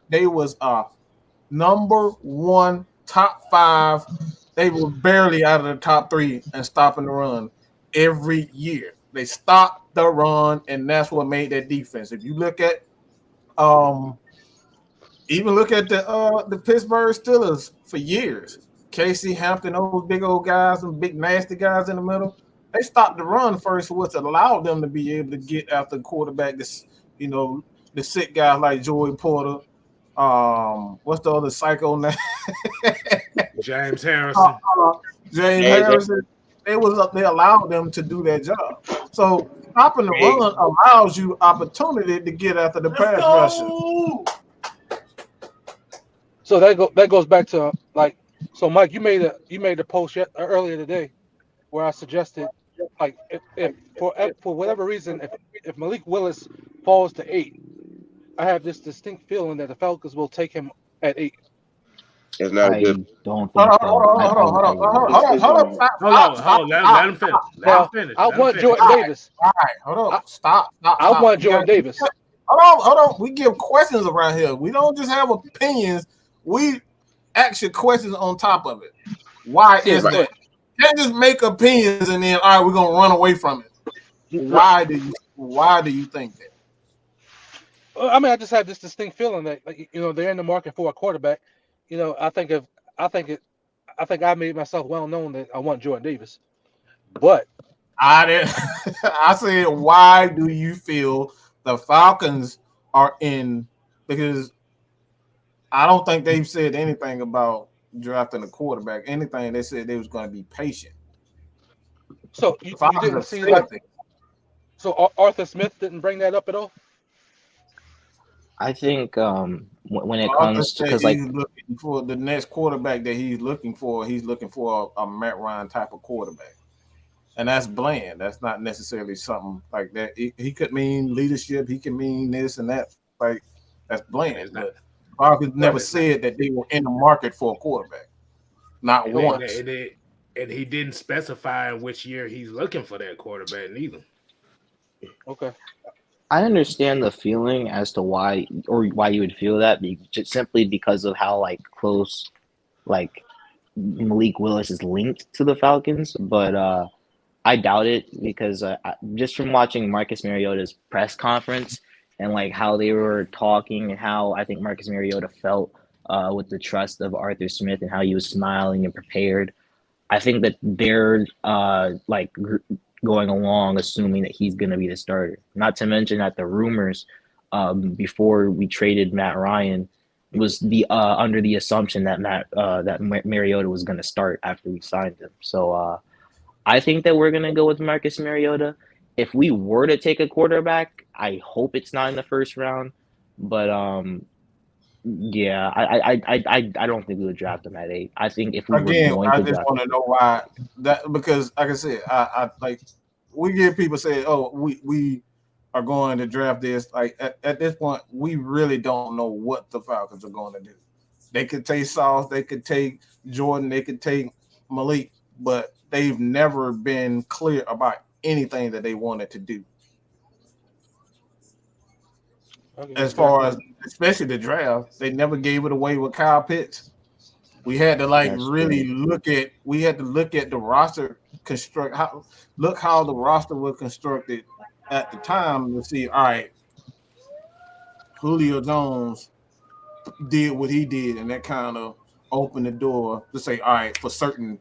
They was number one, top 5. They were barely out of the top 3 and stopping the run every year. They stopped the run, and that's what made that defense. If you look at even look at the Pittsburgh Steelers for years, Casey Hampton, those big old guys, and big nasty guys in the middle, they stopped the run first, which allowed them to be able to get after the quarterback. The sick guys like Joey Porter. What's the other psycho name? James Harrison. James Harrison. They allowed them to do their job. So stopping the run allows you opportunity to get after the pass rusher. So that goes back to so Mike, you made a post earlier today where I suggested if for whatever reason if Malik Willis falls to 8, I have this distinct feeling that the Falcons will take him at 8. It's not I good. don't think so. Hold on. Let him finish. Let him finish. I want Jordan Davis. All right, hold on. Stop. I want Jordan Davis. Hold on. We give questions around here. We don't just have opinions. We ask you questions on top of it. Why is that? You can't just make opinions and then all right, we're gonna run away from it. Why do you think that? I mean, I just have this distinct feeling that they're in the market for a quarterback. I think I made myself well known that I want Jordan Davis, but I said, why do you feel the Falcons are in? Because I don't think they've said anything about drafting a quarterback. Anything, they said they was going to be patient. So you didn't see so Arthur Smith didn't bring that up at all? I think when it comes to, because he's looking for the next quarterback that he's looking for a Matt Ryan type of quarterback, and that's bland. That's not necessarily something like that. He could mean leadership. He can mean this and that. Like that's bland. But Falcons never said that they were in the market for a quarterback. Not once. And he didn't specify in which year he's looking for that quarterback neither. Okay. I understand the feeling as to why you would feel that, just simply because of how close Malik Willis is linked to the Falcons, but I doubt it because just from watching Marcus Mariota's press conference and how they were talking and how I think Marcus Mariota felt with the trust of Arthur Smith and how he was smiling and prepared, I think that they're going along assuming that he's going to be the starter. Not to mention that the rumors before we traded Matt Ryan was under the assumption that Mariota was going to start after we signed him. So I think that we're going to go with Marcus Mariota. If we were to take a quarterback, I hope it's not in the first round. But yeah, I don't think we would draft him at 8. I think if we were going to draft, want to know why that, because like I said, I we give people say, oh, we are going to draft this. At this point, we really don't know what the Falcons are going to do. They could take Sauce, they could take Jordan, they could take Malik, but they've never been clear about anything that they wanted to do. Okay. As far as especially the draft, they never gave it away with Kyle Pitts. We had to look at the roster how the roster was constructed at the time to see, all right, Julio Jones did what he did, and that kind of open the door to say, all right, for certain,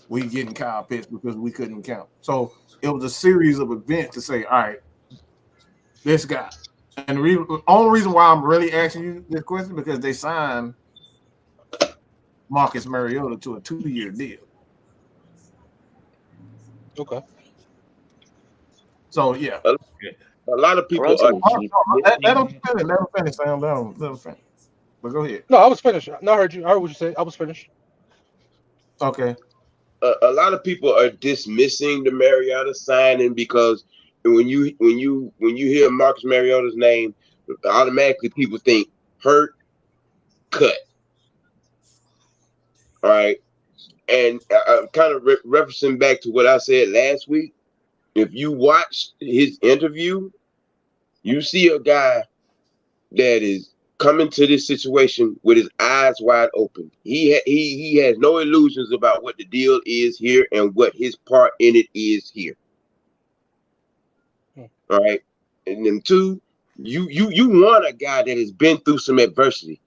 we getting Kyle Pitts because we couldn't count. So it was a series of events to say, all right, this guy. And the only reason why I'm really asking you this question because they signed Marcus Mariota to a 2-year deal. Okay. So yeah, A lot of people are. Relatively cheap. let them finish, Sam. Let them finish. But go ahead. No, I was finished. No, I heard you. I heard what you said. I was finished. Okay. A lot of people are dismissing the Mariota signing because when you hear Marcus Mariota's name, automatically people think hurt, cut. All right, and I'm kind of referencing back to what I said last week. If you watch his interview, you see a guy that is coming to this situation with his eyes wide open. He has no illusions about what the deal is here and what his part in it is here. All right, and then two, you want a guy that has been through some adversity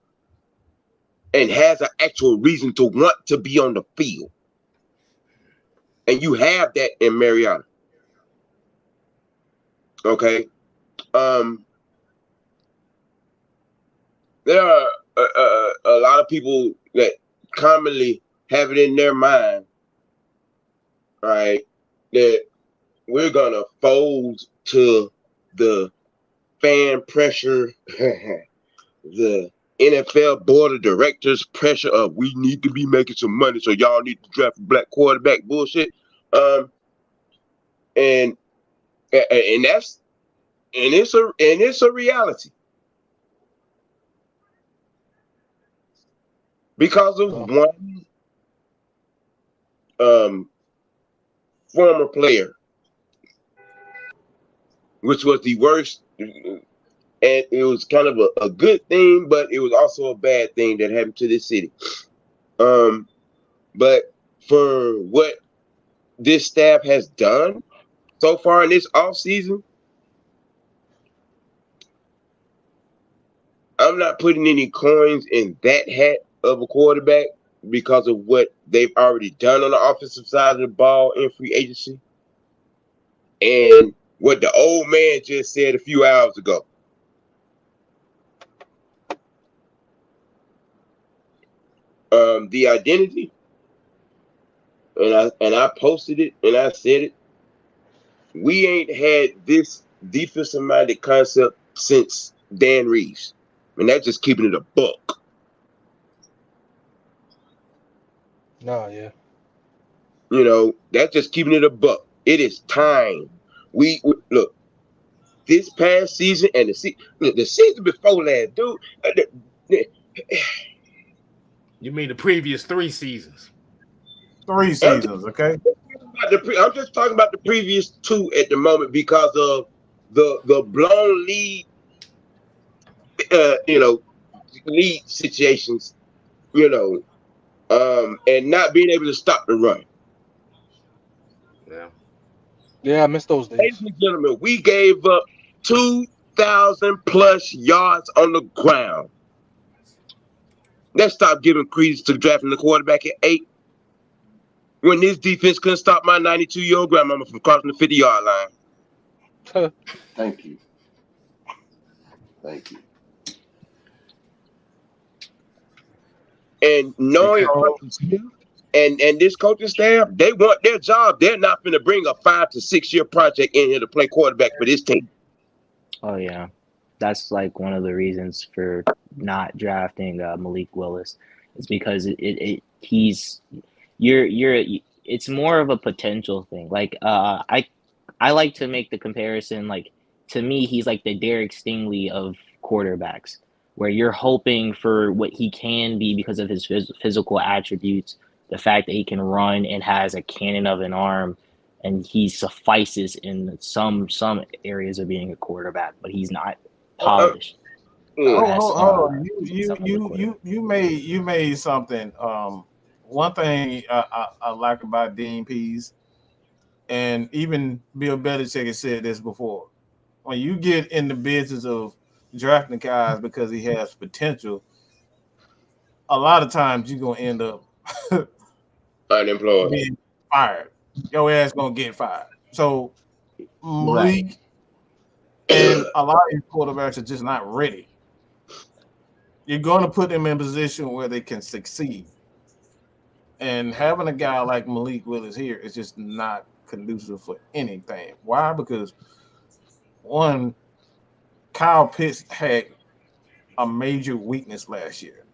and has an actual reason to want to be on the field, and you have that in Mariota. Okay, there are a lot of people that commonly have it in their mind, right, that we're gonna fold to the fan pressure, the NFL board of directors pressure of we need to be making some money, so y'all need to draft a black quarterback bullshit. And that's it's a reality. Because of one former player, which was the worst, and it was kind of a good thing, but it was also a bad thing that happened to this city. But for what this staff has done so far in this offseason, I'm not putting any coins in that hat of a quarterback because of what they've already done on the offensive side of the ball in free agency and what the old man just said a few hours ago. The identity, and I posted it and I said it. We ain't had this defensive-minded concept since Dan Reeves, and that's just keeping it a buck. No, yeah. You know, that's just keeping it a buck. It is time. We look this past season and the season before last, dude. You mean the previous 3 seasons? 3 seasons, okay. I'm just talking about the previous 2 at the moment because of the blown lead, lead situations, and not being able to stop the run. Yeah. Yeah, I miss those days. Ladies and gentlemen, we gave up 2,000 plus yards on the ground. Let's stop giving credence to drafting the quarterback at 8 when this defense couldn't stop my 92-year-old grandmama from crossing the 50-yard line. Thank you. And knowing and this coaching staff, they want their job. They're not going to bring a 5 to 6 year project in here to play quarterback for this team. Oh yeah, that's like one of the reasons for not drafting Malik Willis. It's because it's more of a potential thing. Like I like to make the comparison. Like to me, he's like the Derek Stingley of quarterbacks, where you're hoping for what he can be because of his physical attributes, the fact that he can run and has a cannon of an arm, and he suffices in some areas of being a quarterback, but he's not polished. Hold on. You made something. One thing I like about Dean Pees, and even Bill Belichick has said this before. When you get in the business of drafting guys because he has potential, a lot of times you're gonna end up Unemployed. being fired. Your ass gonna get fired. So Malik and a lot of these quarterbacks are just not ready. You're gonna put them in a position where they can succeed. And having a guy like Malik Willis here is just not conducive for anything. Why? Because one, Kyle Pitts had a major weakness last year.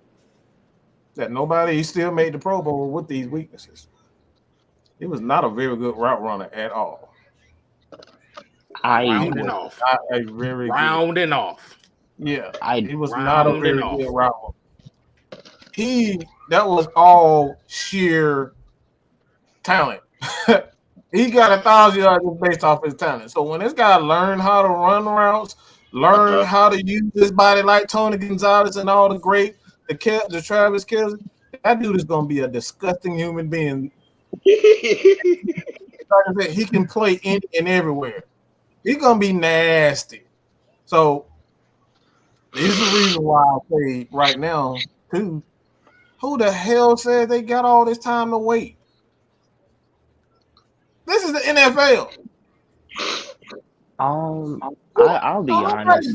That he still made the Pro Bowl with these weaknesses. He was not a very good route runner at all. Rounding off. Not a very Rounding off. Yeah, I he was not a very rounding good route runner. That was all sheer talent. He got 1,000 yards just based off his talent. So when this guy learned how to run routes, learn how to use his body like Tony Gonzalez and all the Travis Kelce, that dude is going to be a disgusting human being. Like I said, he can play in and everywhere. He's going to be nasty. So this is the reason why I say right now, too, who the hell said they got all this time to wait? This is the NFL. I'll be honest.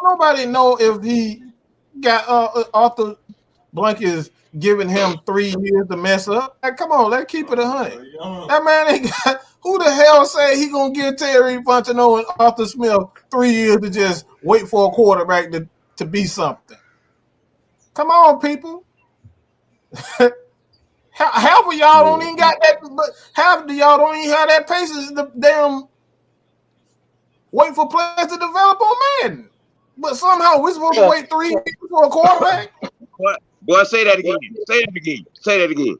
Nobody know if he got Arthur Blank is giving him 3 years to mess up. Like, come on, let's keep it 100. That man ain't got. Who the hell say he gonna give Terry Fontenot and Arthur Smith 3 years to just wait for a quarterback to be something? Come on, people. Half of y'all don't even got that, but half of y'all don't even have that patience to damn wait for players to develop on Madden. But somehow we're supposed to wait 3 years for a quarterback. Boy, say that again. Say it again. Say that again.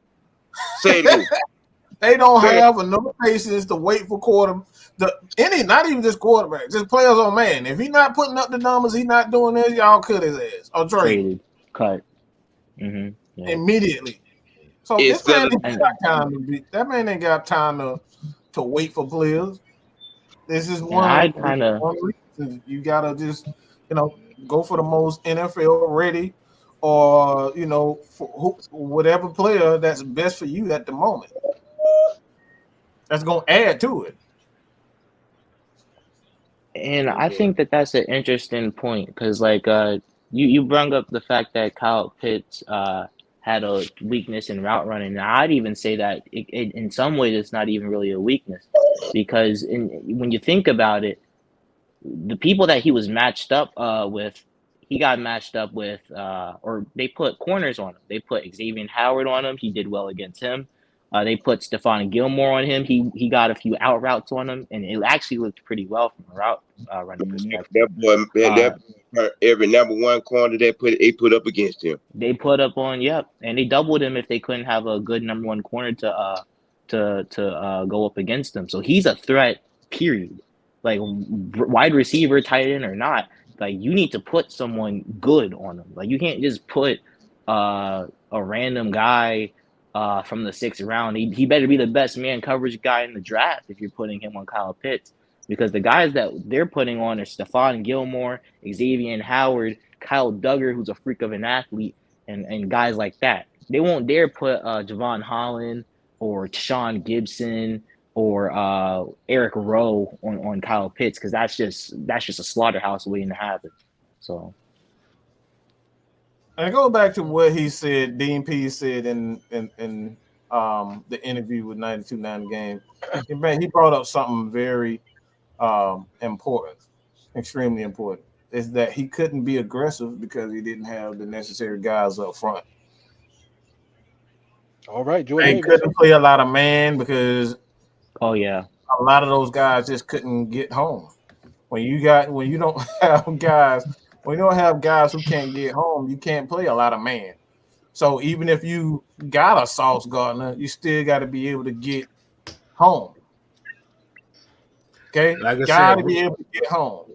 Say it again. They don't have enough patience to wait for not even just quarterback, just players on Madden. If he's not putting up the numbers, he's not doing this, y'all cut his ass or trade. Cut. Yeah. Immediately. So this man ain't got time that man ain't got time to wait for players. This is one reason you gotta just go for the most NFL ready or for whatever player that's best for you at the moment. That's gonna add to it. And I think that's an interesting point because, like, you brought up the fact that Kyle Pitts had a weakness in route running. And I'd even say that in some ways it's not even really a weakness because when you think about it, the people that he was matched up with, he got matched up with, or they put corners on him. They put Xavier Howard on him. He did well against him. They put Stephon Gilmore on him. He got a few out routes on him, and it actually looked pretty well from a route running perspective. That boy, every number one corner they put up against him. They put up on, and they doubled him if they couldn't have a good number one corner to go up against him. So he's a threat, period. Like wide receiver, tight end or not, like you need to put someone good on him. Like you can't just put a random guy from the 6th round. He better be the best man coverage guy in the draft if you're putting him on Kyle Pitts, because the guys that they're putting on are Stephon Gilmore, Xavier Howard, Kyle Duggar, who's a freak of an athlete, and guys like that. They won't dare put Javon Holland or Sean Gibson or Eric Rowe on Kyle Pitts because that's just a slaughterhouse waiting to happen. So. And go back to what he said, Dean Pees said in the interview with 92.9 Game. He brought up something very important, extremely important, is that he couldn't be aggressive because he didn't have the necessary guys up front. All right, He couldn't play a lot of man because a lot of those guys just couldn't get home. When you don't have guys who can't get home, you can't play a lot of man. So even if you got a Sauce Gardner, you still got to be able to get home. Okay, got to be able to get home.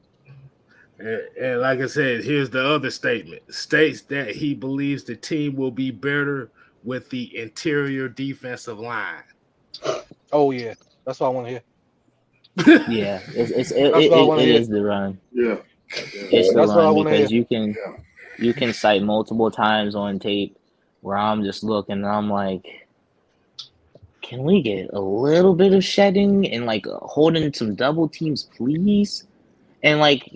And like I said, here's the other statement. States that he believes the team will be better with the interior defensive line. Oh yeah, that's what I want to hear. Yeah, it is the run. Yeah. It's the run because you can cite multiple times on tape where I'm just looking and I'm like, can we get a little bit of shedding and like holding some double teams, please? And like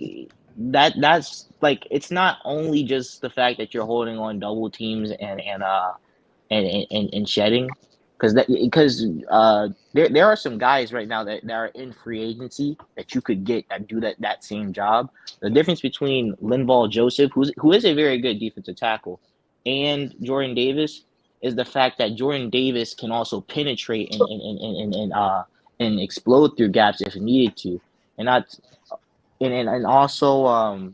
that's like it's not only just the fact that you're holding on double teams and shedding because there are some guys right now that are in free agency that you could get that do that same job. The difference between Linval Joseph, who is a very good defensive tackle, and Jordan Davis is the fact that Jordan Davis can also penetrate and explode through gaps if needed to, and not and also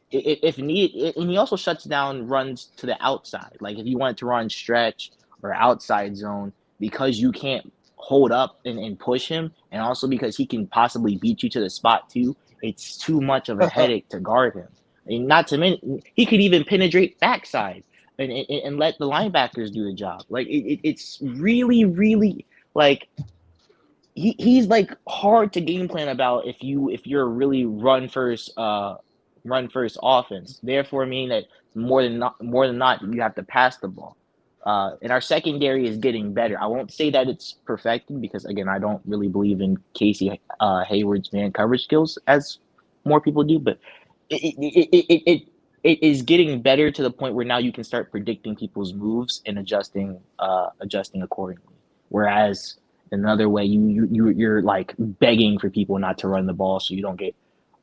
if needed, and he also shuts down runs to the outside. Like if you want to run stretch or outside zone, because you can't hold up and push him, and also because he can possibly beat you to the spot too. It's too much of a headache to guard him. And not to mention, he could even penetrate backside and let the linebackers do the job. Like it's really, really like he's like hard to game plan about if you're really run first offense. Therefore, meaning that more than not you have to pass the ball. And our secondary is getting better. I won't say that it's perfected because again I don't really believe in Casey Hayward's man coverage skills as more people do, but it is getting better to the point where now you can start predicting people's moves and adjusting accordingly. Whereas another way you're like begging for people not to run the ball so you don't get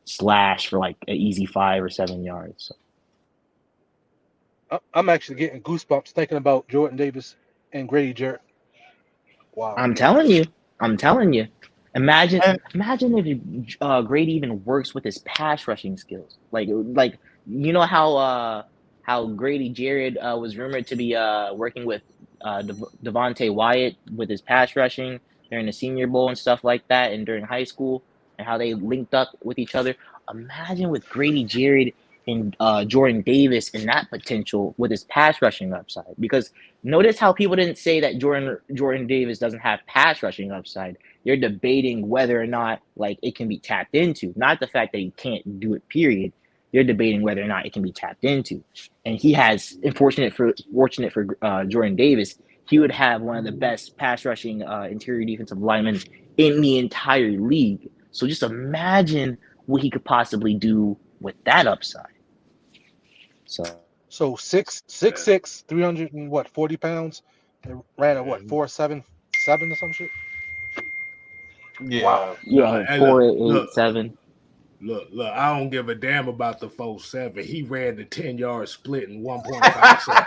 slashed for like an easy 5 or 7 yards. So. I'm actually getting goosebumps thinking about Jordan Davis and Grady Jarrett. Wow. I'm telling you. Imagine if Grady even works with his pass rushing skills. Like you know how Grady Jarrett was rumored to be working with Devontae Wyatt with his pass rushing during the Senior Bowl and stuff like that, and during high school, and how they linked up with each other. Imagine with Grady Jarrett and Jordan Davis and that potential with his pass rushing upside. Because notice how people didn't say that Jordan Davis doesn't have pass rushing upside. You're debating whether or not like it can be tapped into, not the fact that he can't do it. Period. You're debating whether or not it can be tapped into, and he has. Fortunate for Jordan Davis, he would have one of the best pass rushing interior defensive linemen in the entire league. So just imagine what he could possibly do with that upside. So 6'6", 340 pounds, and ran at what 4.77 or some shit. Yeah. Wow. yeah, Hey, 4.87. Look, I don't give a damn about the 4.7. He ran the 10-yard split in 1.5 seconds.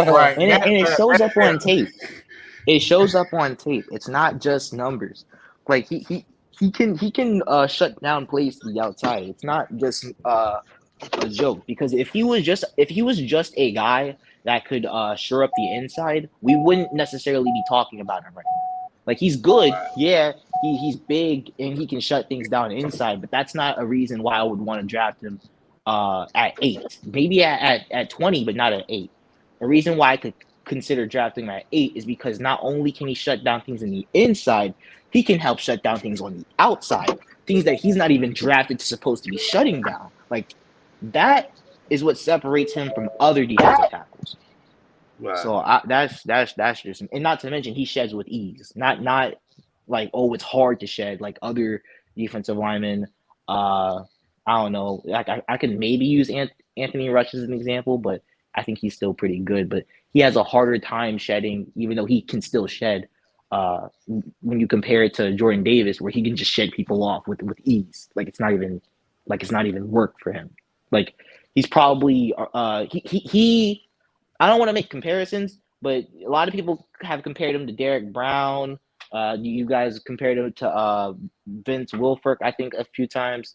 Right. And it shows up on tape. It shows up on tape. It's not just numbers. Like he can shut down plays to the outside. It's not just a joke, because if he was just a guy that could shore up the inside, we wouldn't necessarily be talking about him right now. Like he's good, yeah. He's big and he can shut things down inside, but that's not a reason why I would want to draft him at 8. Maybe at 20, but not at 8. The reason why I could consider drafting him at 8 is because not only can he shut down things in the inside, he can help shut down things on the outside, things that he's not even drafted to supposed to be shutting down. Like that is what separates him from other defensive tackles. Right. So that's just, and not to mention he sheds with ease. Not like, oh, it's hard to shed like other defensive linemen. I don't know. Like I could maybe use Anthony Rush as an example, but I think he's still pretty good. But he has a harder time shedding, even though he can still shed. When you compare it to Jordan Davis, where he can just shed people off with ease. Like it's not even work for him. Like he's probably he I don't want to make comparisons, but a lot of people have compared him to Derek Brown. You guys compared him to Vince Wilfork, I think, a few times.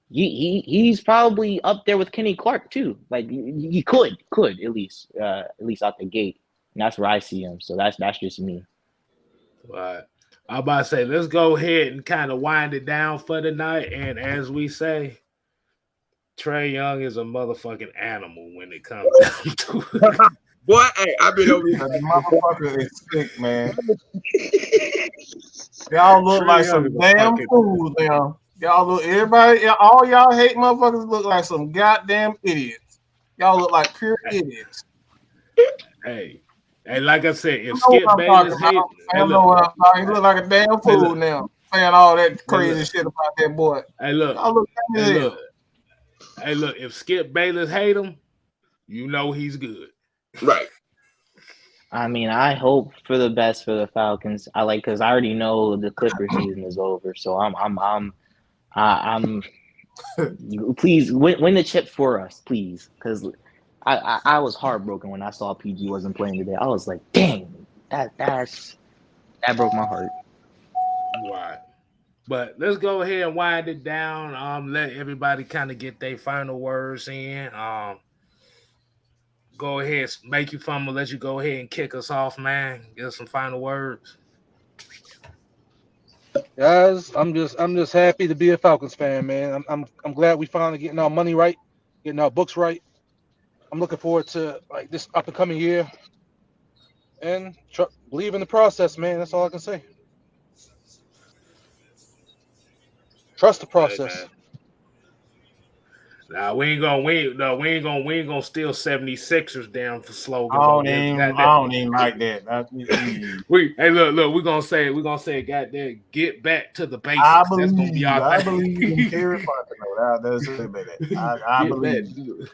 He's probably up there with Kenny Clark too. Like he could at least out the gate, and that's where I see him. So that's just me. Right. I'm about to say, let's go ahead and kind of wind it down for the night. And as we say, Trae Young is a motherfucking animal when it comes down to it. Boy, hey, I've been over here. The motherfucker is sick, man. Y'all look like some damn fools now. Y'all look, everybody, all y'all hate motherfuckers look like some goddamn idiots. Y'all look like pure idiots. Hey, like I said, if You know what Skip I'm talking Bayless hit, about. hey Sam know look, what I'm talking. He look like a damn hey fool look, now, saying all that hey crazy look, shit about that boy. hey look, Y'all look hey at look, him. hey look. If Skip Bayless hate him, you know he's good. Right. I mean, I hope for the best for the Falcons. I like because I already know the Clipper season is over, so I'm please win the chip for us, please, because I was heartbroken when I saw PG wasn't playing today. I was like, dang, that broke my heart. Right. But let's go ahead and wind it down. Let everybody kind of get their final words in. Go ahead, make you fumble. Let you go ahead and kick us off, man. Give us some final words. Guys, I'm just happy to be a Falcons fan, man. I'm glad we finally getting our money right, getting our books right. I'm looking forward to like this up and coming year, and believe in the process, man. That's all I can say. Trust the Hey, man. process. Nah, we ain't gonna steal 76ers down for I slogans on don't this. even, Goddamn. I don't even like that. Hey, look, we're gonna say, goddamn, get back to the I basics. That's gonna be believe, our I thing. believe in Terry Fontenot. That's it, baby. I Get back. believe.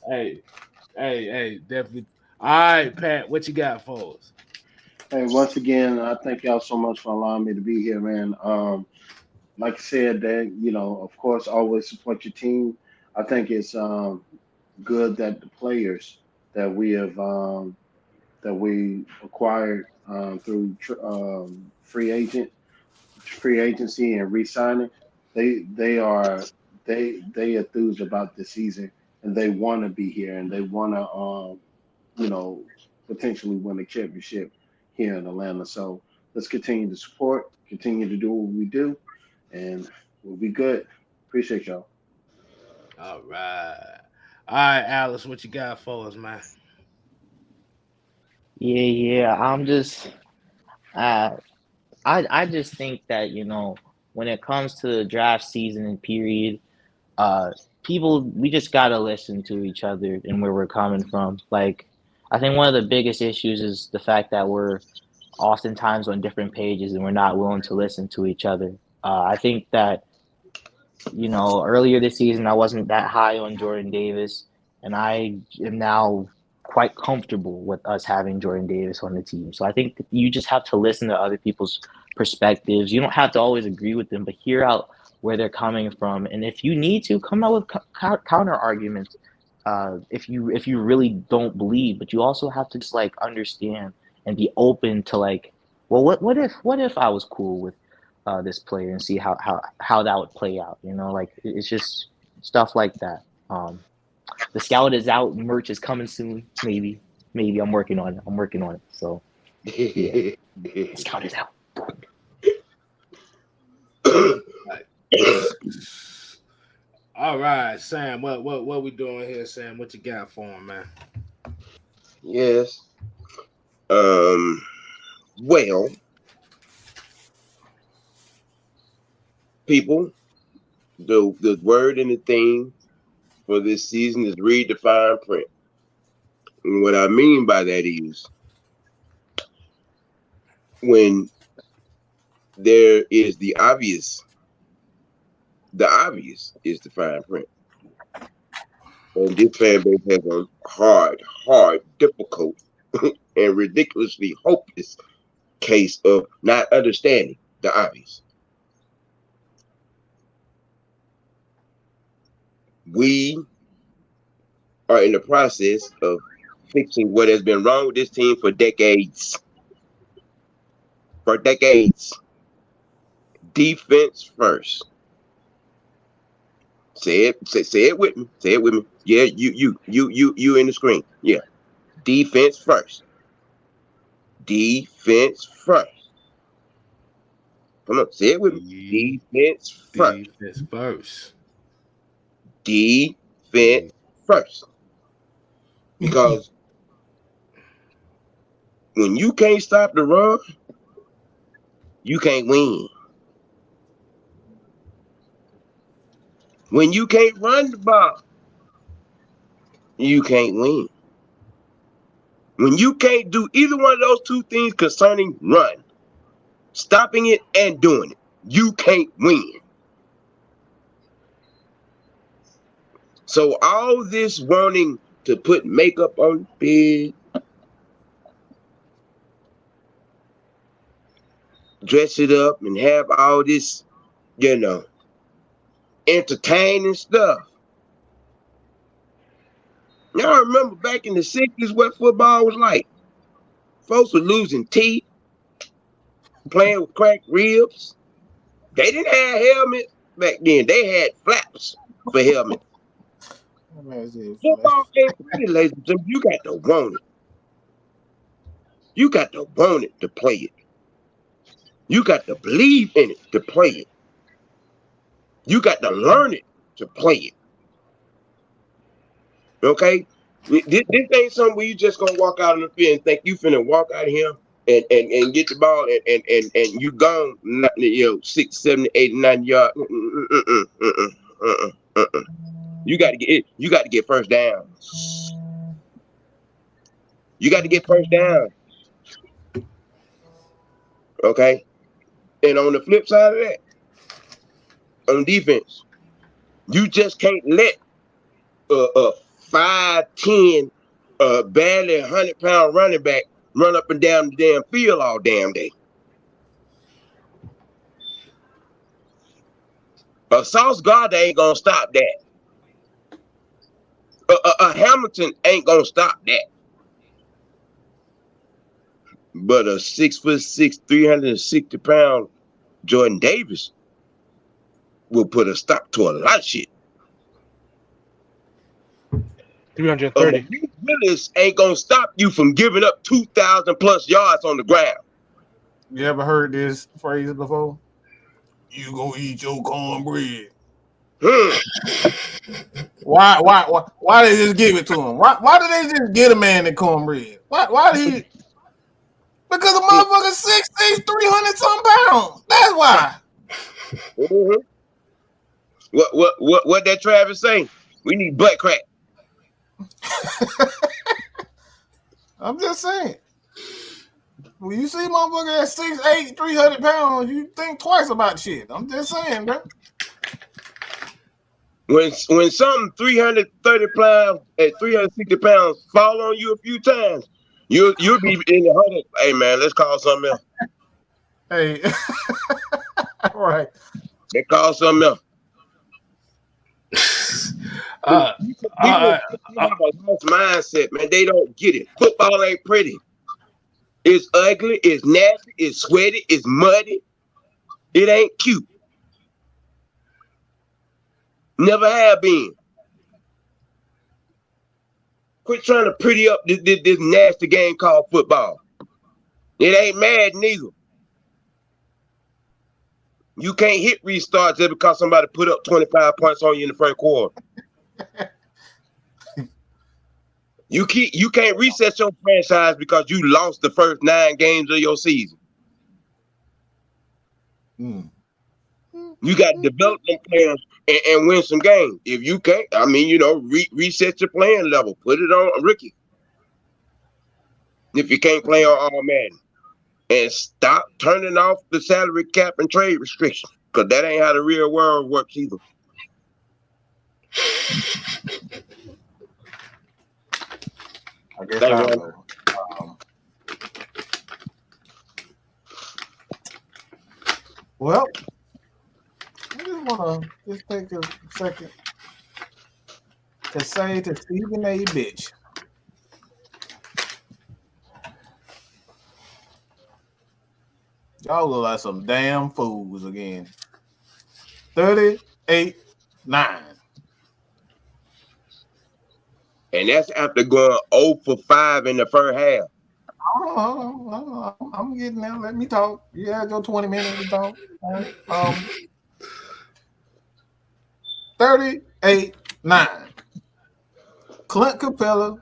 Hey, definitely. All right, Pat, what you got for us? Hey, once again, I thank y'all so much for allowing me to be here, man. Like I said, that of course, always support your team. I think it's good that the players that we have that we acquired through free agency and re-signing, they are they enthused about the season and they want to be here and they want to you know potentially win a championship here in Atlanta. So let's continue to support, continue to do what we do, and we'll be good. Appreciate y'all. All right. All right, Alice, what you got for us, man? Yeah. I'm just uh, I just think that when it comes to the draft season and period, uh, people we just gotta listen to each other and where we're coming from. Like, I think one of the biggest issues is the fact that we're oftentimes on different pages and we're not willing to listen to each other. I think that earlier this season I wasn't that high on Jordan Davis, and I am now quite comfortable with us having Jordan Davis on the team. So I think that you just have to listen to other people's perspectives. You don't have to always agree with them, but hear out where they're coming from, and if you need to, come out with counter arguments. If you really don't believe, but you also have to just like understand and be open to like, well, what if I was cool with this player and see how that would play out. Like it's just stuff like that. The scout is out. Merch is coming soon. Maybe I'm working on it. So yeah, the scout is out. All right, Sam. What we doing here, Sam? What you got for him, man? Yes. Well, people, the word and the theme for this season is read the fine print. And what I mean by that is when there is the obvious is the fine print. And this fan base has a hard, difficult, and ridiculously hopeless case of not understanding the obvious. We are in the process of fixing what has been wrong with this team for decades. For decades. Defense first. Say it with me. Say it with me. Yeah, you in the screen. Yeah. Defense first. Defense first. Come on, say it with me. Defense first. Defense first. Defense first. Because when you can't stop the run, you can't win. When you can't run the ball, you can't win. When you can't do either one of those two things concerning run, stopping it and doing it, you can't win. So all this wanting to put makeup on the bed, dress it up, and have all this, entertaining stuff. Y'all remember back in the 60s what football was like? Folks were losing teeth, playing with cracked ribs. They didn't have helmets back then. They had flaps for helmets. Football ain't pretty, ladies and gentlemen. You got to want it. You got to want it to play it. You got to believe in it to play it. You got to learn it to play it. Okay? This ain't something where you just gonna walk out on the field and think you finna walk out here and get the ball and you gone 6, 7, 8, 9 yards. You got to get first down. You got to get first down. Okay? And on the flip side of that, on defense, you just can't let a 5'10", barely 100-pound running back run up and down the damn field all damn day. A Sauce Gardner ain't gonna stop that. A Hamilton ain't gonna stop that. But a 6'6", 360-pound Jordan Davis will put a stop to a lot of shit. 330. Willis ain't gonna stop you from giving up 2,000 plus yards on the ground. You ever heard this phrase before? You gonna eat your cornbread. Why they just give it to him? Why did they just get a man the cornbread? Why did he? Because the motherfucker's 6'6", 300-something pounds. That's why. Mm-hmm. What that Travis say? We need butt crack. I'm just saying. When you see motherfucker at 6'8", 300 pounds, you think twice about shit. I'm just saying, bro. When something 330 pounds at 360 pounds fall on you a few times, you'll be in the huddle. Hey man, let's call something else. Hey, all right. Let's call something else. People have a lost mindset, man. They don't get it. Football ain't pretty. It's ugly. It's nasty. It's sweaty. It's muddy. It ain't cute. Never have been. Quit trying to pretty up this nasty game called football. It ain't mad neither. You can't hit restart just because somebody put up 25 points on you in the first quarter. You can't reset your franchise because you lost the first 9 games of your season. You got to develop them players and win some games. If you can't, reset your playing level. Put it on a rookie. If you can't play on all Madden. And stop turning off the salary cap and trade restrictions. Because that ain't how the real world works either. I guess I will. Well, I just want to take a second to say to Stephen A. Bitch. Y'all look like some damn fools again. 38-9. And that's after going 0 for 5 in the first half. Hold on. I'm getting there. Let me talk. You had your 20 minutes to talk. 38-9. Clint Capella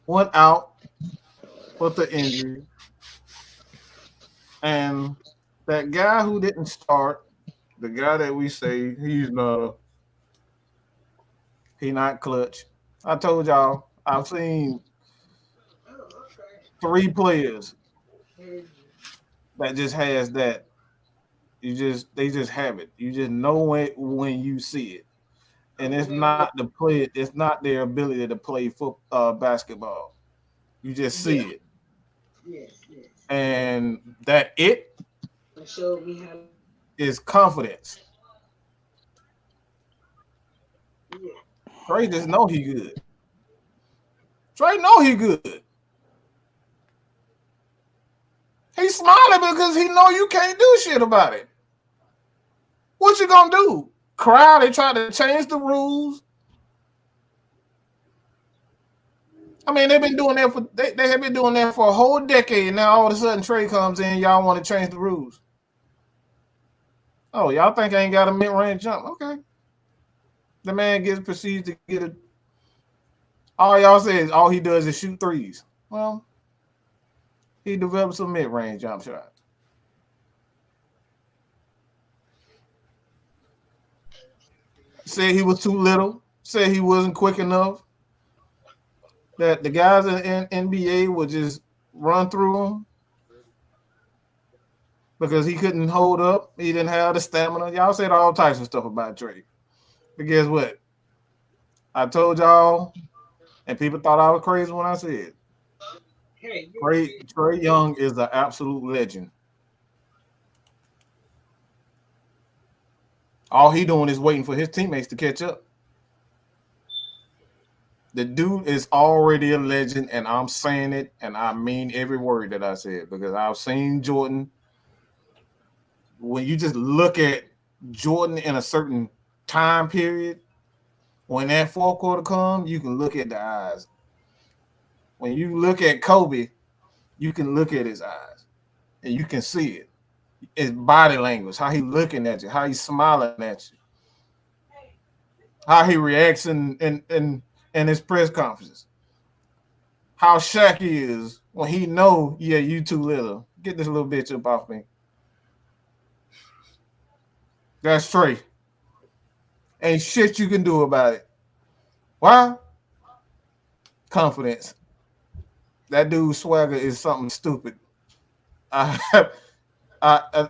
went out with the injury. And that guy who didn't start, the guy that we say he's not clutch. I told y'all, I've seen 3 players that just has that. They just have it. You just know it when you see it. And it's not the play, it's not their ability to play basketball. You just see it. And that it is confidence. Trey just know he good. Trey know he good. He's smiling because he know you can't do shit about it. What you gonna do? Cry? They try to change the rules. I mean, they've been doing that for they have been doing that for a whole decade. Now all of a sudden Trey comes in, y'all want to change the rules. Oh, y'all think I ain't got a mid-range jump? Okay. The man proceeds to get a. All y'all say is all he does is shoot threes. Well, he develops a mid-range jump shot. Said he was too little. Said he wasn't quick enough. That the guys in NBA would just run through him because he couldn't hold up. He didn't have the stamina. Y'all said all types of stuff about Trey. But guess what? I told y'all, and people thought I was crazy when I said Trey Young is an absolute legend. All he doing is waiting for his teammates to catch up. The dude is already a legend, and I'm saying it, and I mean every word that I said, because I've seen Jordan. When you just look at Jordan in a certain time period, when that fourth quarter comes, you can look at the eyes. When you look at Kobe, you can look at his eyes, and you can see it. His body language, how he looking at you, how he smiling at you, how he reacts in his press conferences, how Shaq is when he know, yeah, you too little. Get this little bitch up off me. That's Trey. Ain't shit you can do about it. Why? Confidence. That dude's swagger is something stupid.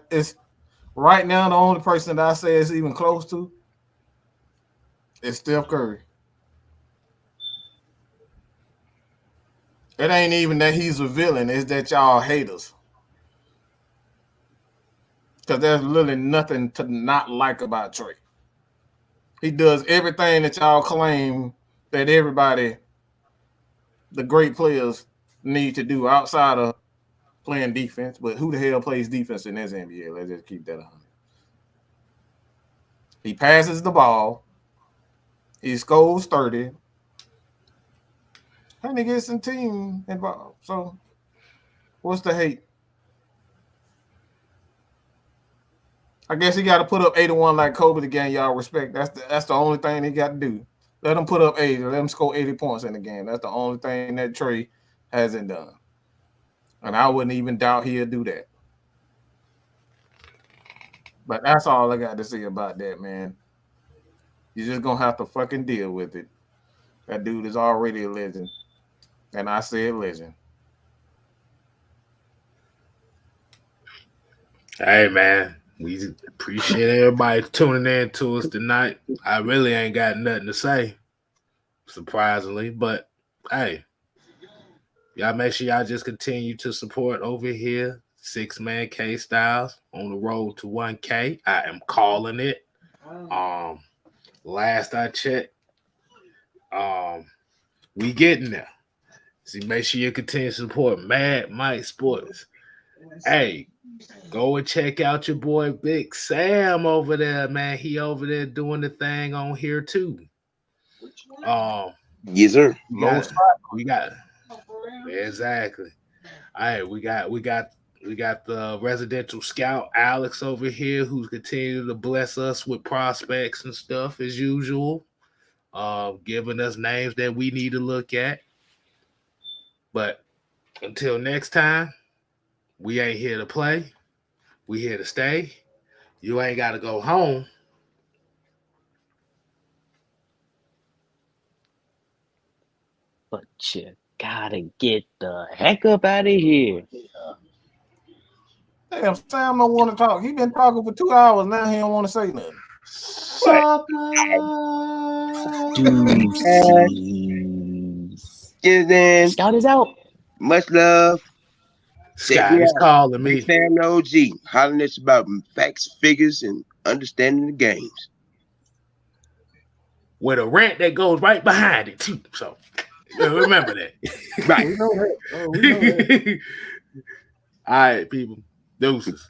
It's right now the only person that I say is even close to is Steph Curry. It ain't even that he's a villain, it's that y'all haters. Because there's literally nothing to not like about Trey. He does everything that y'all claim that everybody, the great players, need to do outside of playing defense. But who the hell plays defense in this NBA? Let's just keep that on. He passes the ball. He scores 30. And he gets some team involved. So what's the hate? I guess he got to put up 81 like Kobe to gain y'all respect. That's the only thing he got to do. Let him put up 80. Let him score 80 points in the game. That's the only thing that Trey hasn't done. And I wouldn't even doubt he'll do that. But that's all I got to say about that, man. You're just going to have to fucking deal with it. That dude is already a legend. And I said legend. Hey, man. We appreciate everybody tuning in to us tonight. I really ain't got nothing to say, surprisingly. But, hey, y'all make sure y'all just continue to support over here. 6-Man K Styles on the road to 1K. I am calling it. Last I checked, we getting there. So make sure you continue to support Mad Mike Sports. Hey, go and check out your boy Big Sam over there, man. He over there doing the thing on here too. Yes, sir. We got exactly. All right, we got the residential scout Alex over here who's continuing to bless us with prospects and stuff as usual. Giving us names that we need to look at. But until next time, we ain't here to play. We here to stay. You ain't got to go home. But shit. gotta get the heck up out of here. Damn, Sam don't want to talk. He been talking for 2 hours now. He don't want to say nothing. Deuces. Then Scout is out. much love. Scott is calling me. Sam the OG, hollering at you about facts, figures, and understanding the games. With a rant that goes right behind it too. So remember that. Right. We know that. Oh, we know that. All right, people. Deuces.